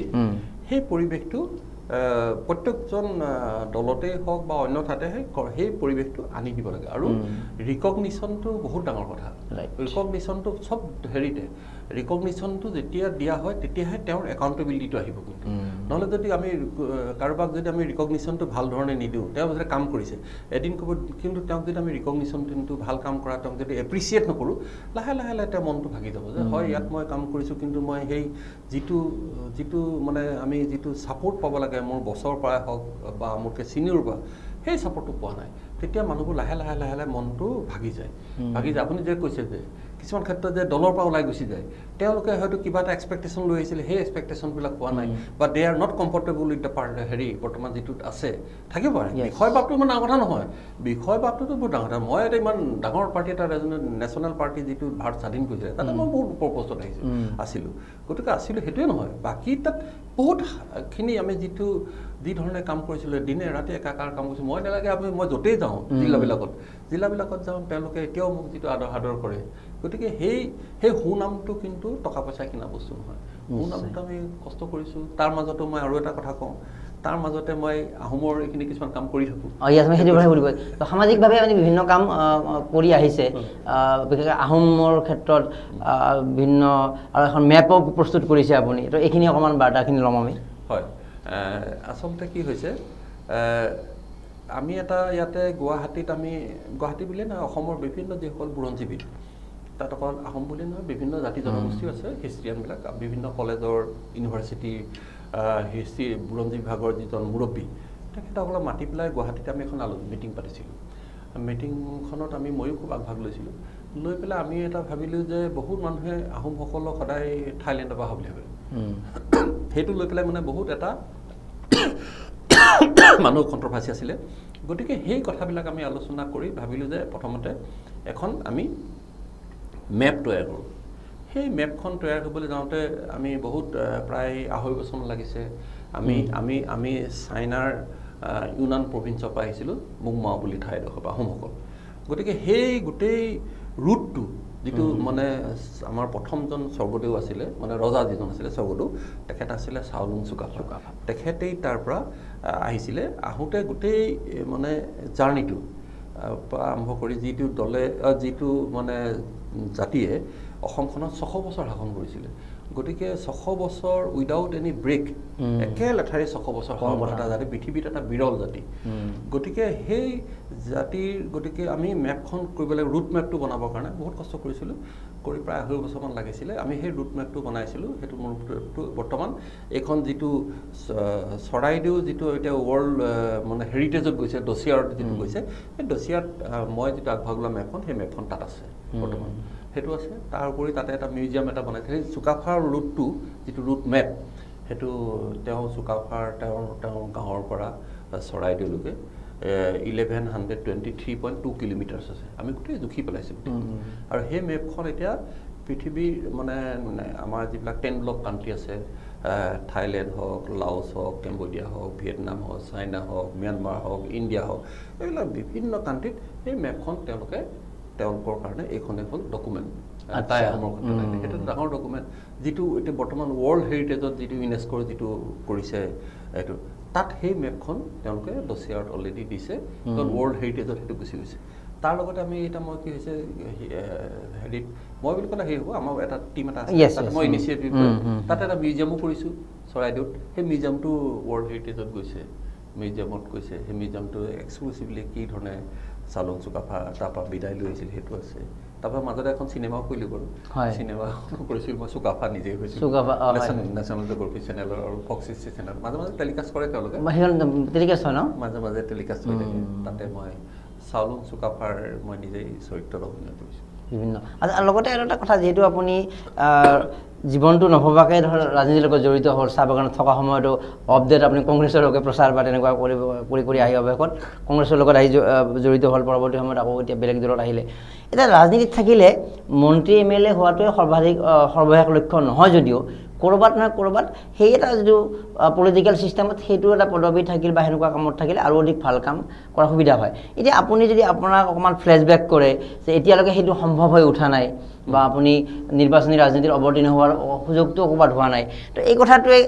সেই পৰিৱেশটো প্ৰত্যেকজন দলতেই হওক বা অন্য ঠাইতে সেই পৰিৱেশটো আনি দিব লাগে আৰু ৰিকগনিশ্যনটো বহুত ডাঙৰ কথা ৰিকগনিশ্যনটো চব হেৰিতে ৰিকগনিশ্যনটো যেতিয়া দিয়া হয় তেতিয়াহে তেওঁৰ একাউণ্টেবিলিটিটো আহিব কিন্তু নহ'লে যদি আমি কাৰোবাক যদি আমি ৰিকগনিশ্যনটো ভাল ধৰণে নিদিওঁ তেওঁ যদি কাম কৰিছে এদিন ক'ব কিন্তু তেওঁক যদি আমি ৰিকগনিশ্যনটো ভাল কাম কৰা তেওঁক যদি এপ্ৰিচিয়েট নকৰোঁ লাহে লাহে লাহে তেওঁ মনটো ভাগি যাব যে হয় ইয়াত মই কাম কৰিছোঁ কিন্তু মই সেই যিটো মানে আমি যিটো ছাপৰ্ট পাব লাগে মোৰ বছৰৰ পৰাই হওক বা মোতকৈ ছিনিয়ৰ পৰা সেই ছাপৰ্টটো পোৱা নাই তেতিয়া মানুহবোৰ লাহে লাহে লাহে লাহে মনটো ভাগি যায় আপুনি যে কৈছে যে কিছুমান ক্ষেত্ৰত যে দলৰ পৰা ওলাই গুচি যায় তেওঁলোকে হয়তো কিবা এটা এক্সপেক্টেশ্যন লৈ আহিছিলে সেই এক্সপেক্টেশ্যনবিলাক পোৱা নাই বা they are not comfortable with the হেৰি বৰ্তমান যিটোত আছে থাকিব পাৰে বিষয়বাদটো ইমান ডাঙৰ কথা নহয় বিষয়বাদটোতো বহুত ডাঙৰ কথা মই এটা ইমান ডাঙৰ পাৰ্টি এটা নেশ্যনেল পাৰ্টি যিটো ভাৰত স্বাধীন কৰিছিলে তাতে মই বহুত পষ্টত আছিলোঁ গতিকে আছিলোঁ সেইটোৱে নহয় বাকী তাত বহুতখিনি আমি যি ধৰণে কাম কৰিছিলোঁ দিনে ৰাতি একাকাৰ কাম কৰিছিলোঁ মই নালাগে মই য'তেই যাওঁ জিলাবিলাকত যাওঁ তেওঁলোকে এতিয়াও মোক যিটো আদৰ কৰে গতিকে সেই সুনামটো কিন্তু টকা পইচা কিনা বস্তু নহয় সুনামটো আমি কষ্ট কৰিছোঁ তাৰ মাজতো মই আৰু এটা কথা কওঁ তাৰ মাজতে মই আহোমৰ এইখিনি কিছুমান কাম কৰি থাকোঁ সামাজিকভাৱে আমি বিভিন্ন কাম কৰি আহিছে বিশেষকৈ আহোমৰ ক্ষেত্ৰত ভিন্ন আৰু এখন মেপো প্ৰস্তুত কৰিছে আপুনি তো এইখিনি অকণমান বাৰ্তাখিনি ল'ম আমি হয় আচলতে কি হৈছে আমি এটা ইয়াতে গুৱাহাটী বুলিয়ে নহয় অসমৰ বিভিন্ন যিসকল বুৰঞ্জীবিদ তাত অকল আহোম বুলি নহয় বিভিন্ন জাতি জনগোষ্ঠীও আছে হিষ্ট্ৰিয়ানবিলাক বিভিন্ন কলেজৰ ইউনিভাৰ্চিটিৰ হিষ্ট্ৰী বুৰঞ্জী বিভাগৰ যিজন মুৰব্বী তেখেতসকলক মাতি পেলাই গুৱাহাটীত আমি এখন মিটিং পাতিছিলোঁ মিটিংখনত ময়ো খুব আগভাগ লৈছিলোঁ লৈ পেলাই আমি এটা ভাবিলোঁ যে বহুত মানুহে আহোমসকলক সদায় থাইলেণ্ডৰ পৰা অহা বুলি ভাবে সেইটো লৈ পেলাই মানে বহুত এটা মানুহ কণ্ট্ৰভাৰ্চি আছিলে গতিকে সেই কথাবিলাক আমি আলোচনা কৰি ভাবিলোঁ যে প্ৰথমতে এখন আমি মেপ তৈয়াৰ কৰোঁ সেই মেপখন তৈয়াৰ কৰিবলৈ যাওঁতে আমি বহুত প্ৰায় 2.5 বছৰমান লাগিছে আমি চাইনাৰ ইউনান প্ৰভিন্সৰ পৰা আহিছিলোঁ মুংমাও বুলি ঠাইডোখৰ পৰা আহোমসকল গতিকে সেই গোটেই ৰুটটো যিটো মানে আমাৰ প্ৰথমজন স্বৰ্গদেউ আছিলে মানে ৰজা যিজন আছিলে স্বৰ্গদেউ তেখেত আছিলে চাওলুং চুকাফা তেখেতেই তাৰ পৰা আহিছিলে আহোঁতে গোটেই মানে জাৰ্ণিটো পৰা আৰম্ভ কৰি যিটো মানে জাতিয়ে অসমখনত 600 বছৰ শাসন কৰিছিলে গতিকে 600 বছৰ উইদাউট এনি ব্ৰেক একে লেঠাৰি 600 বছৰ শাসন এটা জাতি পৃথিৱীত এটা বিৰল জাতি গতিকে সেই জাতিৰ গতিকে আমি মেপখন কৰিবলৈ ৰুট মেপটো বনাবৰ কাৰণে বহুত কষ্ট কৰিছিলোঁ কৰি প্ৰায় 2.5 বছৰমান লাগিছিলে আমি সেই ৰুট মেপটো বনাইছিলোঁ সেইটো মোৰ বৰ্তমান এইখন যিটো চৰাইদেউ যিটো এতিয়া ৱৰ্ল্ড মানে হেৰিটেজত গৈছে ডছিয়াৰত যিটো গৈছে সেই ডছিয়াত মই যিটো আগভাগ লোৱা মেপখন সেই মেপখন তাত আছে বৰ্তমান সেইটো আছে তাৰ উপৰি তাতে এটা মিউজিয়াম এটা বনাইছে সেই চুকাফাৰ ৰুটটো যিটো ৰুট মেপ সেইটো চুকাফাৰ তেওঁৰ গাঁৱৰ পৰা চৰাইদেউলৈকে 1123.2 কিলোমিটাৰ্ছ আছে আমি গোটেই জুখি পেলাইছোঁ আৰু সেই মেপখন এতিয়া পৃথিৱীৰ মানে আমাৰ যিবিলাক 10 ব্লক কাণ্ট্ৰি আছে থাইলেণ্ড হওক লাওছ হওক কেম্বোডিয়া হওক ভিয়েটনাম হওক চাইনা হওক ম্যানমাৰ হওক ইণ্ডিয়া হওক এইবিলাক বিভিন্ন কাণ্ট্ৰিত এই মেপখন তেওঁলোকৰ কাৰণে এইখন এখন ডকুমেণ্ট সেইটো ডাঙৰ ডকুমেণ্ট যিটো এতিয়া বৰ্তমান ৱৰ্ল্ড হেৰিটেজত যিটো ইউনেস্কোৰ যিটো কৰিছে এইটো তাত সেই মেপখন তেওঁলোকে ডছিয়াৰত অলৰেডি দিছে কাৰণ ৱৰ্ল্ড হেৰিটেজত সেইটো গুচি গৈছে তাৰ লগতে আমি এটা মই কি হৈছে হেৰিত মই বুলি ক'লে হেৰি হ'ব আমাৰ এটা টিম এটা আছে তাতে মই ইনিচিয়েটিভ তাতে এটা মিউজিয়ামো কৰিছোঁ চৰাইদেউত সেই মিউজিয়ামটো ৱৰ্ল্ড হেৰিটেজত গৈছে মিউজিয়ামত গৈছে সেই মিউজিয়ামটো এক্সক্লুচিভলি কি ধৰণে চাউলুং চুকাফা তাৰপৰা বিদায় লৈ আহিছিল সেইটো আছে তাৰপৰা মাজতে এখন চিনেমাও কৰিলোঁ বাৰু চিনেমা কৰিছিলোঁ মই চুকাফা নিজেই হৈছিলোঁ নেশ্যনেল জিঅ'গ্ৰাফি চেনেলৰ আৰু ফক্স হিষ্ট্ৰী চেনেল মাজে মাজে টেলিকাষ্ট কৰে তেওঁলোকে মাজে মাজে টেলিকাষ্ট হৈ থাকে তাতে মই চাউলুং চুকাফাৰ মই নিজেই চৰিত্ৰত অভিনয় কৰিছোঁ বিভিন্ন লগতে আৰু এটা কথা যিহেতু আপুনি জীৱনটো নভবাকৈ ধৰ ৰাজনীতিৰ লগত জড়িত হ'ল চাহ বাগানত থকা সময়তো অপডেট আপুনি কংগ্ৰেছৰ লগে প্ৰচাৰ বা তেনেকুৱা কৰি আহি অৱশেষত কংগ্ৰেছৰ লগত আহি জড়িত হ'ল পৰৱৰ্তী সময়ত আকৌ এতিয়া বেলেগ দলত আহিলে এতিয়া ৰাজনীতিত থাকিলে মন্ত্ৰী MLA হোৱাটোৱে সৰ্বশেষ লক্ষ্য নহয় যদিও ক'ৰবাত নহয় ক'ৰবাত সেই এটা যিটো পলিটিকেল ছিষ্টেমত সেইটো এটা পদবী থাকিল বা সেনেকুৱা কামত থাকিলে আৰু অধিক ভাল কাম কৰাৰ সুবিধা হয় এতিয়া আপুনি যদি আপোনাক অকণমান ফ্লেশ্ববেক কৰে যে এতিয়ালৈকে সেইটো সম্ভৱ হৈ উঠা নাই বা আপুনি নিৰ্বাচনী ৰাজনীতিৰ অৱতীৰ্ণ হোৱাৰ সুযোগটো ক'ৰবাত হোৱা নাই তো এই কথাটোৱে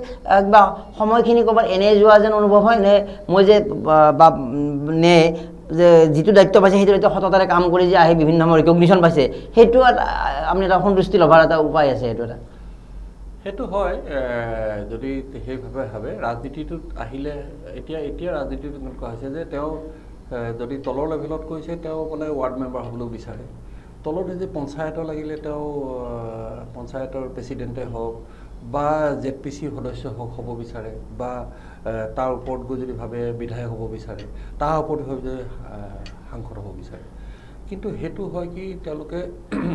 কিবা সময়খিনি ক'ৰবাত এনে যোৱা যেন অনুভৱ হয় নে মই যে বা নে যে যিটো দায়িত্ব পাইছে সেইটো দায়িত্ব সততাৰে কাম কৰি যে আহি বিভিন্ন ধৰণৰ ৰিকগনিশ্যন পাইছে সেইটো আপুনি এটা সন্তুষ্টি ল'বাৰ এটা উপায় আছে সেইটো হয় যদি সেইভাৱে ভাবে ৰাজনীতিটোত আহিলে এতিয়া ৰাজনীতিটো এনেকুৱা হৈছে যে তেওঁ যদি তলৰ লেভেলত কৈছে তেওঁ বোলে ৱাৰ্ড মেম্বাৰ হ'বলৈও বিচাৰে তলত যদি পঞ্চায়তৰ লাগিলে তেওঁ পঞ্চায়তৰ প্ৰেচিডেণ্টে হওক বা ZPC সদস্য হ'ব বিচাৰে বা তাৰ ওপৰত গৈ যদি ভাবে বিধায়ক হ'ব বিচাৰে তাৰ ওপৰত ভাবে যে সাংসদ হ'ব বিচাৰে কিন্তু সেইটো হয় কি তেওঁলোকে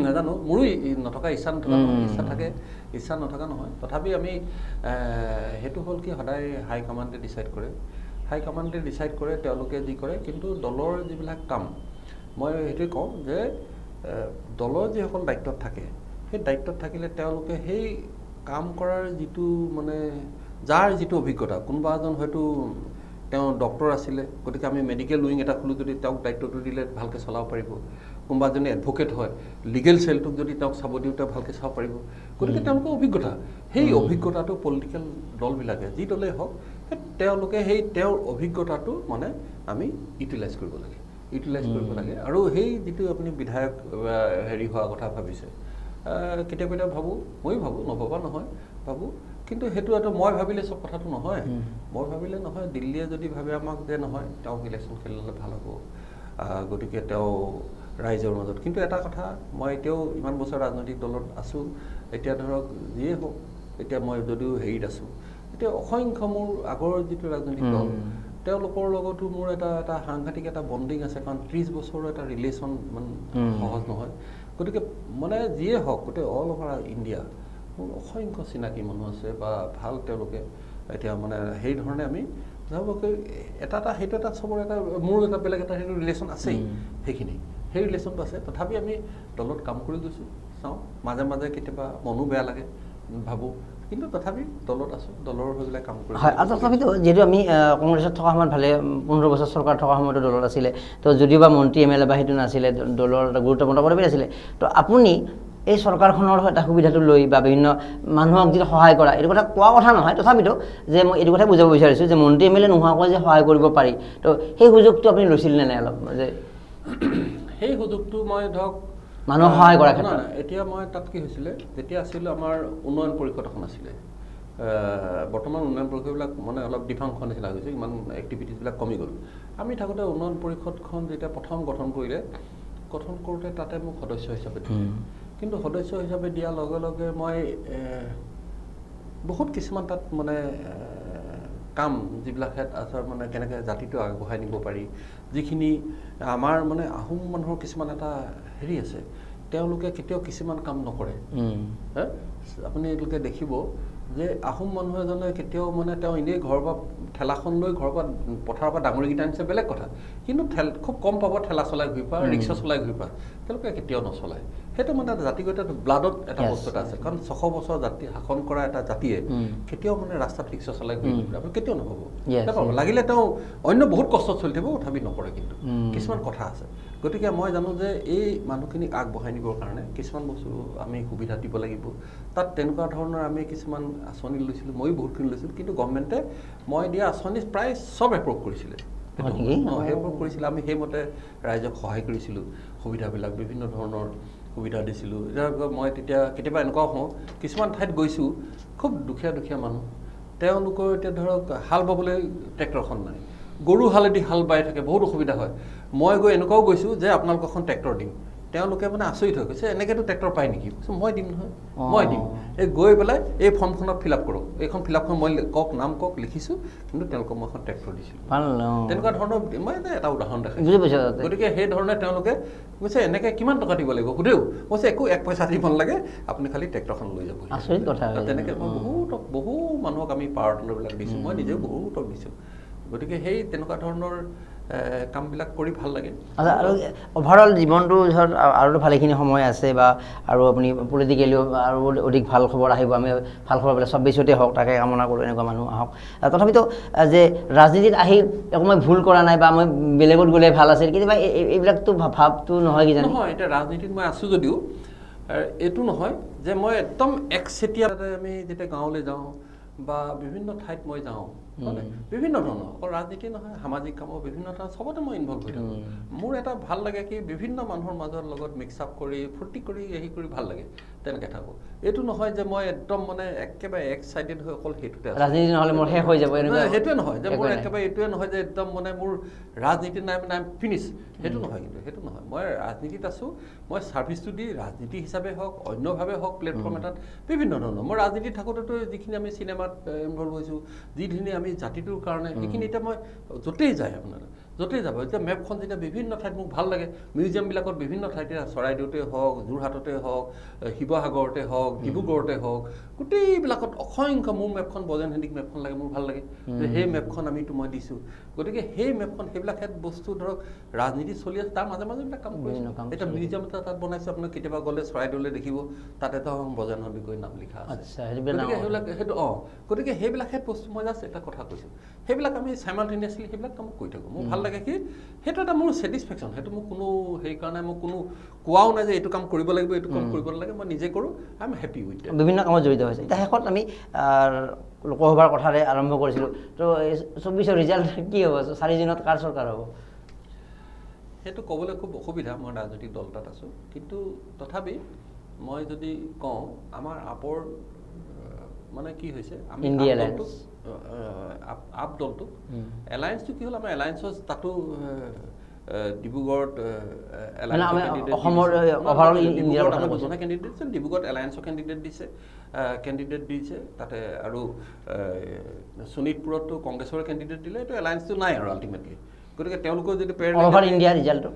নাজানো মোৰো নথকা ইচ্ছা নথকা নহয় তথাপি আমি সেইটো হ'ল কি সদায় হাইকমাণ্ডে ডিচাইড কৰে তেওঁলোকে যি কৰে কিন্তু দলৰ যিবিলাক কাম মই সেইটোৱে কওঁ যে দলৰ যিসকল দায়িত্বত থাকে সেই দায়িত্বত থাকিলে তেওঁলোকে সেই কাম কৰাৰ যিটো মানে যাৰ যিটো অভিজ্ঞতা কোনোবা এজন হয়তো তেওঁ ডক্টৰ আছিলে গতিকে আমি মেডিকেল উইং এটা খোলোঁ যদি তেওঁক দায়িত্বটো দিলে ভালকৈ চলাব পাৰিব কোনোবা এজনে এডভকেট হয় লিগেল চেলটোক যদি তেওঁক চাব দিওঁ তেওঁ ভালকৈ চাব পাৰিব গতিকে তেওঁলোকৰ অভিজ্ঞতা সেই অভিজ্ঞতাটো পলিটিকেল দলবিলাকে যি দলেই হওক তেওঁলোকে সেই তেওঁৰ অভিজ্ঞতাটো মানে আমি ইউটিলাইজ কৰিব লাগে আৰু সেই যিটো আপুনি বিধায়ক হেৰি হোৱাৰ কথা ভাবিছে কেতিয়াবা ভাবোঁ ময়ো ভাবোঁ নভবা নহয় ভাবোঁ কিন্তু সেইটো এটা মই ভাবিলে চব কথাটো নহয় মই ভাবিলে নহয় দিল্লীয়ে যদি ভাবে আমাক যে নহয় তেওঁক ইলেকশ্যন খেলিলে ভাল হ'ব গতিকে তেওঁ ৰাইজৰ মাজত কিন্তু এটা কথা মই এতিয়াও ইমান বছৰ ৰাজনৈতিক দলত আছোঁ এতিয়া ধৰক যিয়ে হওক এতিয়া মই যদিও হেৰিত আছোঁ এতিয়া অসংখ্য মোৰ আগৰ যিটো ৰাজনৈতিক দল তেওঁলোকৰ লগতো মোৰ এটা সাংঘাতিক এটা বণ্ডিং আছে কাৰণ 30 বছৰৰ এটা ৰিলেশ্যন ইমান সহজ নহয় গতিকে মানে যিয়ে হওক গোটেই অল অভাৰ ইণ্ডিয়া মোৰ অসংখ্য চিনাকি মানুহ আছে বা ভাল তেওঁলোকে এতিয়া মানে সেই ধৰণে আমি সেইটো এটা চবৰ এটা মোৰ এটা বেলেগ এটা সেইটো ৰিলেশ্যন আছেই সেইখিনি সেই ৰিলেশ্যনটো আছে তথাপি আমি দলত কাম কৰি গৈছোঁ চাওঁ মাজে মাজে কেতিয়াবা মনো বেয়া লাগে ভাবোঁ কিন্তু তথাপি দলত আছোঁ দলৰ হৈ পেলাই কাম কৰি হয় আৰু তথাপিতো যিহেতু আমি কংগ্ৰেছত থকা সময়ত ভালে 15 বছৰ চৰকাৰ থকা সময়তো দলত আছিলে তো যদিও বা মন্ত্ৰী MLA বা সেইটো নাছিলে দলৰ এটা গুৰুত্বপূৰ্ণ পদবী আছিলে তো আপুনি এই চৰকাৰখনৰ এটা সুবিধাটো লৈ বা বিভিন্ন মানুহক যিটো সহায় কৰা এইটো কথা কোৱা কথা নহয় তথাপিতো যে মই এইটো কথা বুজাব বিচাৰিছোঁ যে মন্ত্ৰী MLA নোহোৱাকৈ যে সহায় কৰিব পাৰি তো সেই সুযোগটো আপুনি লৈছিল নে নাই অলপ যে সেই সুযোগটো মই ধৰক মানুহক সহায় কৰাৰ ক্ষেত্ৰত এতিয়া মই তাত কি হৈছিলে যেতিয়া আছিল আমাৰ উন্নয়ন পৰিষদ এখন আছিলে বৰ্তমান উন্নয়ন পৰিষদবিলাক মানে অলপ ডিফাংশ নিচিনা হৈছে ইমান এক্টিভিটিছবিলাক কমি গ'ল আমি থাকোঁতে উন্নয়ন পৰিষদখন যেতিয়া প্ৰথম গঠন কৰোঁতে তাতে মোক সদস্য হিচাপে দিলে কিন্তু সদস্য হিচাপে দিয়াৰ লগে লগে মই বহুত কিছুমান তাত মানে কাম যিবিলাক আছে মানে কেনেকৈ জাতিটো আগবঢ়াই নিব পাৰি যিখিনি আমাৰ মানে আহোম মানুহৰ কিছুমান এটা হেৰি আছে তেওঁলোকে কেতিয়াও কিছুমান কাম নকৰে আপুনি এইটোকে দেখিব যে আহোম মানুহ এজনে কেতিয়াও মানে তেওঁ এনেই ঘৰৰ পৰা ঠেলাখন লৈ ঘৰৰ পৰা পথাৰৰ পৰা ডাঙৰিকেইটা আনিছে বেলেগ কথা কিন্তু খুব কম পাব ঠেলা চলাই ঘূৰি পোৱা ৰিক্সা চলাই ঘূৰি পোৱা তেওঁলোকে কেতিয়াও নচলায় সেইটো মানে জাতিগত ব্লাডত এটা বস্তু এটা আছে কাৰণ 600 বছৰ জাতি শাসন কৰা এটা জাতিয়ে কেতিয়াও মানে ৰাস্তাত ৰিক্সা চলাই ঘূৰি ফুৰে আপুনি কেতিয়াও নহ'ব লাগিলে তেওঁ অন্য বহুত কষ্টত চলি থাকিব তথাপি নকৰে কিন্তু কিছুমান কথা আছে গতিকে মই জানো যে এই মানুহখিনিক আগবঢ়াই নিবৰ কাৰণে কিছুমান বস্তু আমি সুবিধা দিব লাগিব তাত তেনেকুৱা ধৰণৰ আমি কিছুমান আঁচনি লৈছিলোঁ ময়ো বহুতখিনি লৈছিলোঁ কিন্তু গভৰ্ণমেণ্টে মই দিয়া আঁচনি প্ৰায় চব এপ্ৰুভ কৰিছিলে সেইবোৰ কৰিছিলে আমি সেইমতে ৰাইজক সহায় কৰিছিলোঁ সুবিধাবিলাক বিভিন্ন ধৰণৰ সুবিধা দিছিলোঁ এতিয়া মই তেতিয়া কেতিয়াবা এনেকুৱাও হওঁ কিছুমান ঠাইত গৈছোঁ খুব দুখীয়া মানুহ তেওঁলোকৰ এতিয়া ধৰক হাল বাবলৈ ট্ৰেক্টৰখন নাই গৰু হালেদি হাল বাই থাকে বহুত অসুবিধা হয় মই গৈ এনেকুৱাও গৈছোঁ যে আপোনালোক এখন ট্ৰেক্টৰ দিম তেওঁলোকে মানে আচৰিত হৈ গৈছে এনেকৈতো ট্ৰেক্টৰ পায় নেকি মই দিম নহয় মই দিম এই গৈ পেলাই এই ফৰ্মখনত ফিল আপ কৰক এইখন ফিল আপখন মই নাম কওক লিখিছোঁ কিন্তু তেওঁলোকক মই এখন ট্ৰেক্টৰ দিছিলোঁ তেনেকুৱা ধৰণৰ মই এটা উদাহৰণ দেখাইছোঁ গতিকে সেই ধৰণে তেওঁলোকে কৈছে এনেকৈ কিমান টকা দিব লাগিব সুধেও কৈছে একো 1 পইচা দিব নালাগে আপুনি খালি ট্ৰেক্টৰখন লৈ যাব তেনেকৈ মই বহু মানুহক আমি পাৱাৰ টিলাৰবিলাক দিছোঁ মই নিজেও বহুতক দিছোঁ গতিকে সেই তেনেকুৱা ধৰণৰ কামবিলাক কৰি ভাল লাগে আৰু অভাৰঅল জীৱনটো ধৰ আৰু ভালেখিনি সময় আছে বা আৰু আপুনি পলিটিকেলিও আৰু অধিক ভাল খবৰ আহিব আমি ভাল খবৰ পালে 24তে হওক তাকে কামনা কৰোঁ এনেকুৱা মানুহ আহক তথাপিতো যে ৰাজনীতিত আহি একো মই ভুল কৰা নাই বা মই বেলেগত গ'লে ভাল আছিল কেতিয়াবা এইবিলাকতো ভাৱটো নহয় কি জানো নহয় এতিয়া ৰাজনীতিত মই আছোঁ যদিও এইটো নহয় যে মই একদম একচেটিয়াতে আমি যেতিয়া গাঁৱলৈ যাওঁ বা বিভিন্ন ঠাইত মই যাওঁ বিভিন্ন ধৰণৰ অকল ৰাজনীতি নহয় সামাজিক কামৰ বিভিন্ন ধৰণৰ চবতে মই ইনভলভ হৈ থাকোঁ মোৰ এটা ভাল লাগে কি বিভিন্ন মানুহৰ মাজৰ লগত মিক্স আপ কৰি ফূৰ্তি কৰি কৰি ভাল লাগে তেনেকৈ থাকোঁ এইটো নহয় যে মই একদম মানে একেবাৰে এক্সাইটেড হৈ অকল সেইটোতে ৰাজনীতি নহ'লে মোৰ শেষ হৈ যাব সেইটোৱে নহয় যে মোৰ একেবাৰে এইটোৱে নহয় যে একদম মানে মোৰ ৰাজনীতি নাই মানে ফিনিছ সেইটো নহয় কিন্তু সেইটো নহয় মই ৰাজনীতিত আছোঁ মই ছাৰ্ভিচটো দি ৰাজনীতি হিচাপে হওক অন্যভাৱে হওক প্লেটফৰ্ম এটাত বিভিন্ন ধৰণৰ মই ৰাজনীতিত থাকোঁতেতো যিখিনি আমি চিনেমাত ইনভলভ হৈছোঁ যিখিনি আমি জাতিটোৰ কাৰণে সেইখিনি এতিয়া মই য'তেই যায় আপোনাৰ য'তেই যাব এতিয়া মেপখন যেতিয়া বিভিন্ন ঠাইত মোক ভাল লাগে মিউজিয়ামবিলাকত বিভিন্ন ঠাইতে চৰাইদেউতে হওক যোৰহাটতে হওক শিৱসাগৰতে হওক ডিব্ৰুগড়তে হওক গোটেইবিলাকত অসংখ্য মোৰ মেপখন বজেন হেণ্ডিক মেপখন লাগে মোৰ ভাল লাগে যে সেই মেপখন আমিতো মই দিছোঁ গতিকে সেই মেপখন সেইবিলাক বস্তু ধৰক ৰাজনীতি চলি আছে তাৰ মাজে মাজে এইবিলাক কাম কৰিছোঁ এতিয়া মিউজিয়াম এটা তাত বনাইছোঁ আপোনাৰ কেতিয়াবা গ'লে চৰাইদেউলৈ দেখিব তাত এটা বজেন হেণ্ডিকৈ নাম লিখা আছে গতিকে সেইবিলাক সেইটো গতিকে সেইবিলাকহে বস্তু মই জাষ্ট এটা কথা কৈছোঁ সেইবিলাক আমি চাইমালটেনিয়াছলি সেইবিলাক কাম কৰি থাকোঁ মোৰ ভাল লাগে কি সেইটো এটা মোৰ ছেটিছফেকশ্যন সেইটো মোক কোনো সেইকাৰণে মোক কোনো কোৱাও নাই যে এইটো কাম কৰিব লাগিব এইটো কাম কৰিব নালাগে মই নিজে কৰোঁ আই এম হেপি উইথ বিভিন্ন কামত জড়িত হৈছে এতিয়া শেষত আমি লোকসভাৰ কথাৰে আৰম্ভ কৰিছিলোঁ তো 24ৰ ৰিজাল্ট কি হ'ব 4 দিনত কাৰ চৰকাৰ হ'ব সেইটো ক'বলৈ খুব অসুবিধা মই ৰাজনৈতিক দল এটাত আছোঁ কিন্তু তথাপি মই যদি কওঁ আমাৰ আপৰ মানে কি হৈছে আমি আপ দলটো এলায়েন্সটো কি হ'ল আমাৰ এলায়েন্সৰ তাতো ডিব্ৰুগড়ত ডিব্ৰুগড়ত এলায়েন্সৰ কেণ্ডিডেট দিছে তাতে আৰু শোণিতপুৰতো কংগ্ৰেছৰ কেণ্ডিডেট দিলে এইটো এলায়েন্সটো নাই আৰু আল্টিমেটলি গতিকে তেওঁলোকৰ যদি অল অভাৰ ইণ্ডিয়া ৰিজাল্টটো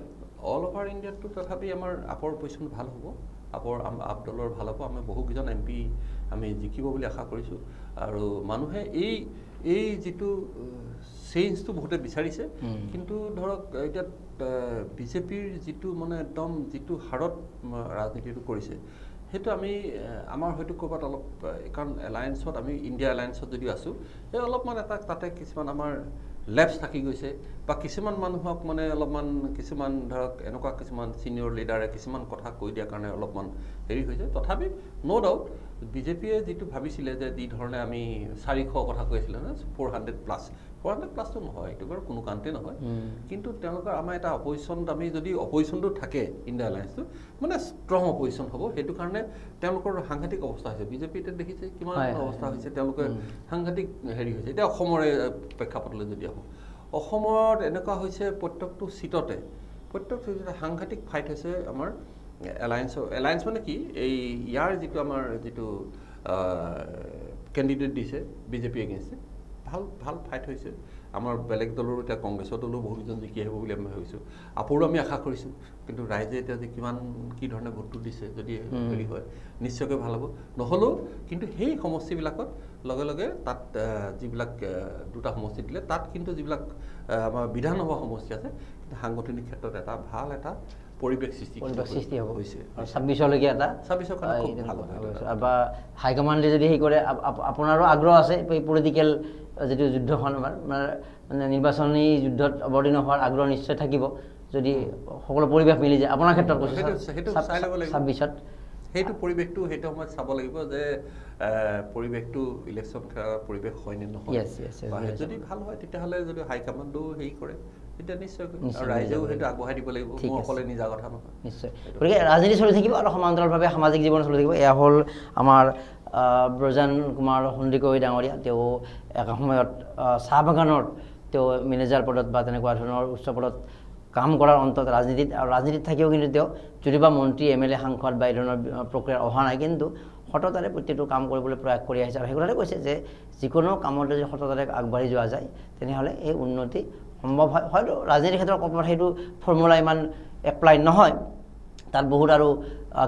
অল অভাৰ ইণ্ডিয়াটো তথাপি আমাৰ আপৰ পজিশ্যন ভাল হ'ব আপ দলৰ ভাল হ'ব আমি বহুকেইজন MP আমি জিকিব বুলি আশা কৰিছোঁ আৰু মানুহে এই যিটো চেঞ্জটো বহুতে বিচাৰিছে কিন্তু ধৰক এতিয়া বিজেপিৰ যিটো মানে একদম যিটো হাৰত ৰাজনীতিটো কৰিছে সেইটো আমি আমাৰ হয়তো ক'ৰবাত অলপ কাৰণ এলায়েন্সত আমি ইণ্ডিয়া এলায়েন্সত যদি আছোঁ সেই অলপমান এটা তাতে কিছুমান আমাৰ লেপছ থাকি গৈছে বা কিছুমান মানুহক মানে অলপমান কিছুমান ধৰক এনেকুৱা কিছুমান ছিনিয়ৰ লিডাৰে কিছুমান কথা কৈ দিয়াৰ কাৰণে অলপমান হেৰি হৈছে তথাপি ন' ডাউট বিজেপিয়ে যিটো ভাবিছিলে যে যি ধৰণে আমি 400 কথা কৈ আছিলে 400+ নহয় এইটো বাৰু কোনো কাৰণতে নহয় কিন্তু তেওঁলোকৰ আমাৰ এটা অপজিশ্যনত আমি যদি অপজিশ্যনটো থাকে ইণ্ডিয়া এলায়েন্সটো মানে ষ্ট্ৰং অপজিশ্যন হ'ব সেইটো কাৰণে তেওঁলোকৰ সাংঘাতিক অৱস্থা হৈছে বিজেপি এতিয়া দেখিছে কিমান অৱস্থা হৈছে তেওঁলোকে সাংঘাতিক হেৰি হৈছে এতিয়া অসমৰে প্ৰেক্ষাপটলৈ যদি আহোঁ অসমত এনেকুৱা হৈছে প্ৰত্যেকটো চিটতে সাংঘাতিক ফাইট হৈছে আমাৰ এলায়েন্স মানে কি এই ইয়াৰ যিটো আমাৰ যিটো কেণ্ডিডেট দিছে বিজেপি এগেইনষ্টে ভাল ফাইট হৈছে আমাৰ বেলেগ দলৰো এতিয়া কংগ্ৰেছৰ দলো বহুকেইজন জিকি আহিব বুলি আমি ভাবিছোঁ আপৰো আমি আশা কৰিছোঁ কিন্তু ৰাইজে এতিয়া যে কিমান কি ধৰণে ভোটটো দিছে যদি হেৰি হয় নিশ্চয়কৈ ভাল হ'ব নহ'লেও কিন্তু সেই সমষ্টিবিলাকত লগে লগে তাত যিবিলাক দুটা সমষ্টি দিলে তাত কিন্তু যিবিলাক আমাৰ বিধানসভা সমষ্টি আছে কিন্তু সাংগঠনিক ক্ষেত্ৰত এটা ভাল এটা পৰিৱেশ সৃষ্টি হ'ব হৈছে 26লৈকে এটা 26ৰ কাৰণে খুব ভাল বা হাইকমাণ্ডে যদি সেই কৰে আপোনাৰো আগ্ৰহ আছে এই পলিটিকেল যিটো যুদ্ধখন আমাৰ মানে নিৰ্বাচনী যুদ্ধত অৱতীৰ্ণ হোৱাৰ আগ্ৰহ নিশ্চয় থাকিব যদি সকলো পৰিৱেশ মিলি যায় আপোনাৰ ক্ষেত্ৰত কৈছোঁ 26ত সেইটো পৰিৱেশটো সেইটো সময়ত চাব লাগিব যে পৰিৱেশটো ইলেকশ্যন খেলাৰ পৰিৱেশ হয় নে নহয় যদি ভাল হয় তেতিয়াহ'লে যদি হাইকমাণ্ডো হেৰি কৰে তেতিয়া নিশ্চয় ৰাইজেও সেইটো আগবঢ়াই দিব লাগিব মোৰ অকলে নিজা কথা নহয় নিশ্চয় গতিকে ৰাজনীতি চলি থাকিব আৰু সমান্তৰালভাৱে সামাজিক জীৱন চলি থাকিব এয়া হ'ল আমাৰ ব্ৰজান কুমাৰ সন্দিকৈ ডাঙৰীয়া তেওঁ এটা সময়ত চাহ বাগানৰ তেওঁ মেনেজাৰ পদত বা তেনেকুৱা ধৰণৰ উচ্চ পদত কাম কৰাৰ অন্তত ৰাজনীতিত থাকিও কিন্তু তেওঁ যদিবা মন্ত্ৰী MLA সাংসদ বা এই ধৰণৰ প্ৰক্ৰিয়াৰ অহা নাই কিন্তু সততাৰে প্ৰত্যেকটো কাম কৰিবলৈ প্ৰয়াস কৰি আহিছে আৰু সেই কথাতে কৈছে যে যিকোনো কামতে যদি সততাৰে আগবাঢ়ি যোৱা যায় তেনেহ'লে এই উন্নতি সম্ভৱ হয় হয়তো ৰাজনীতিৰ ক্ষেত্ৰত ক'ৰবাত সেইটো ফৰ্মুলা ইমান এপ্লাই নহয় তাত বহুত আৰু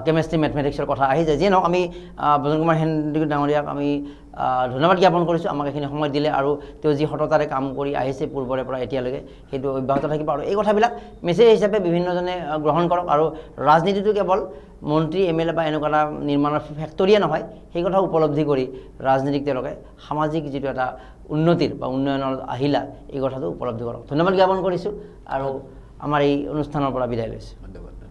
কেমেষ্ট্ৰি মেথমেটিক্সৰ কথা আহি যায় যিয়ে নহওক আমি ব্ৰজান কুমাৰ সন্দিকৈ ডাঙৰীয়াক আমি ধন্যবাদ জ্ঞাপন কৰিছোঁ আমাক এইখিনি সময় দিলে আৰু তেওঁ যি সততাৰে কাম কৰি আহিছে পূৰ্বৰে পৰা এতিয়ালৈকে সেইটো অব্যাহত থাকিব আৰু এই কথাবিলাক মেছেজ হিচাপে বিভিন্নজনে গ্ৰহণ কৰক আৰু ৰাজনীতিটো কেৱল মন্ত্ৰী MLA বা এনেকুৱা এটা নিৰ্মাণৰ ফেক্টৰীয়ে নহয় সেই কথা উপলব্ধি কৰি ৰাজনীতিক তেওঁলোকে সামাজিক যিটো এটা উন্নতিৰ বা উন্নয়নৰ আহিলা এই কথাটো উপলব্ধি কৰক ধন্যবাদ জ্ঞাপন কৰিছোঁ আৰু আমাৰ এই অনুষ্ঠানৰ পৰা বিদায় লৈছোঁ ধন্যবাদ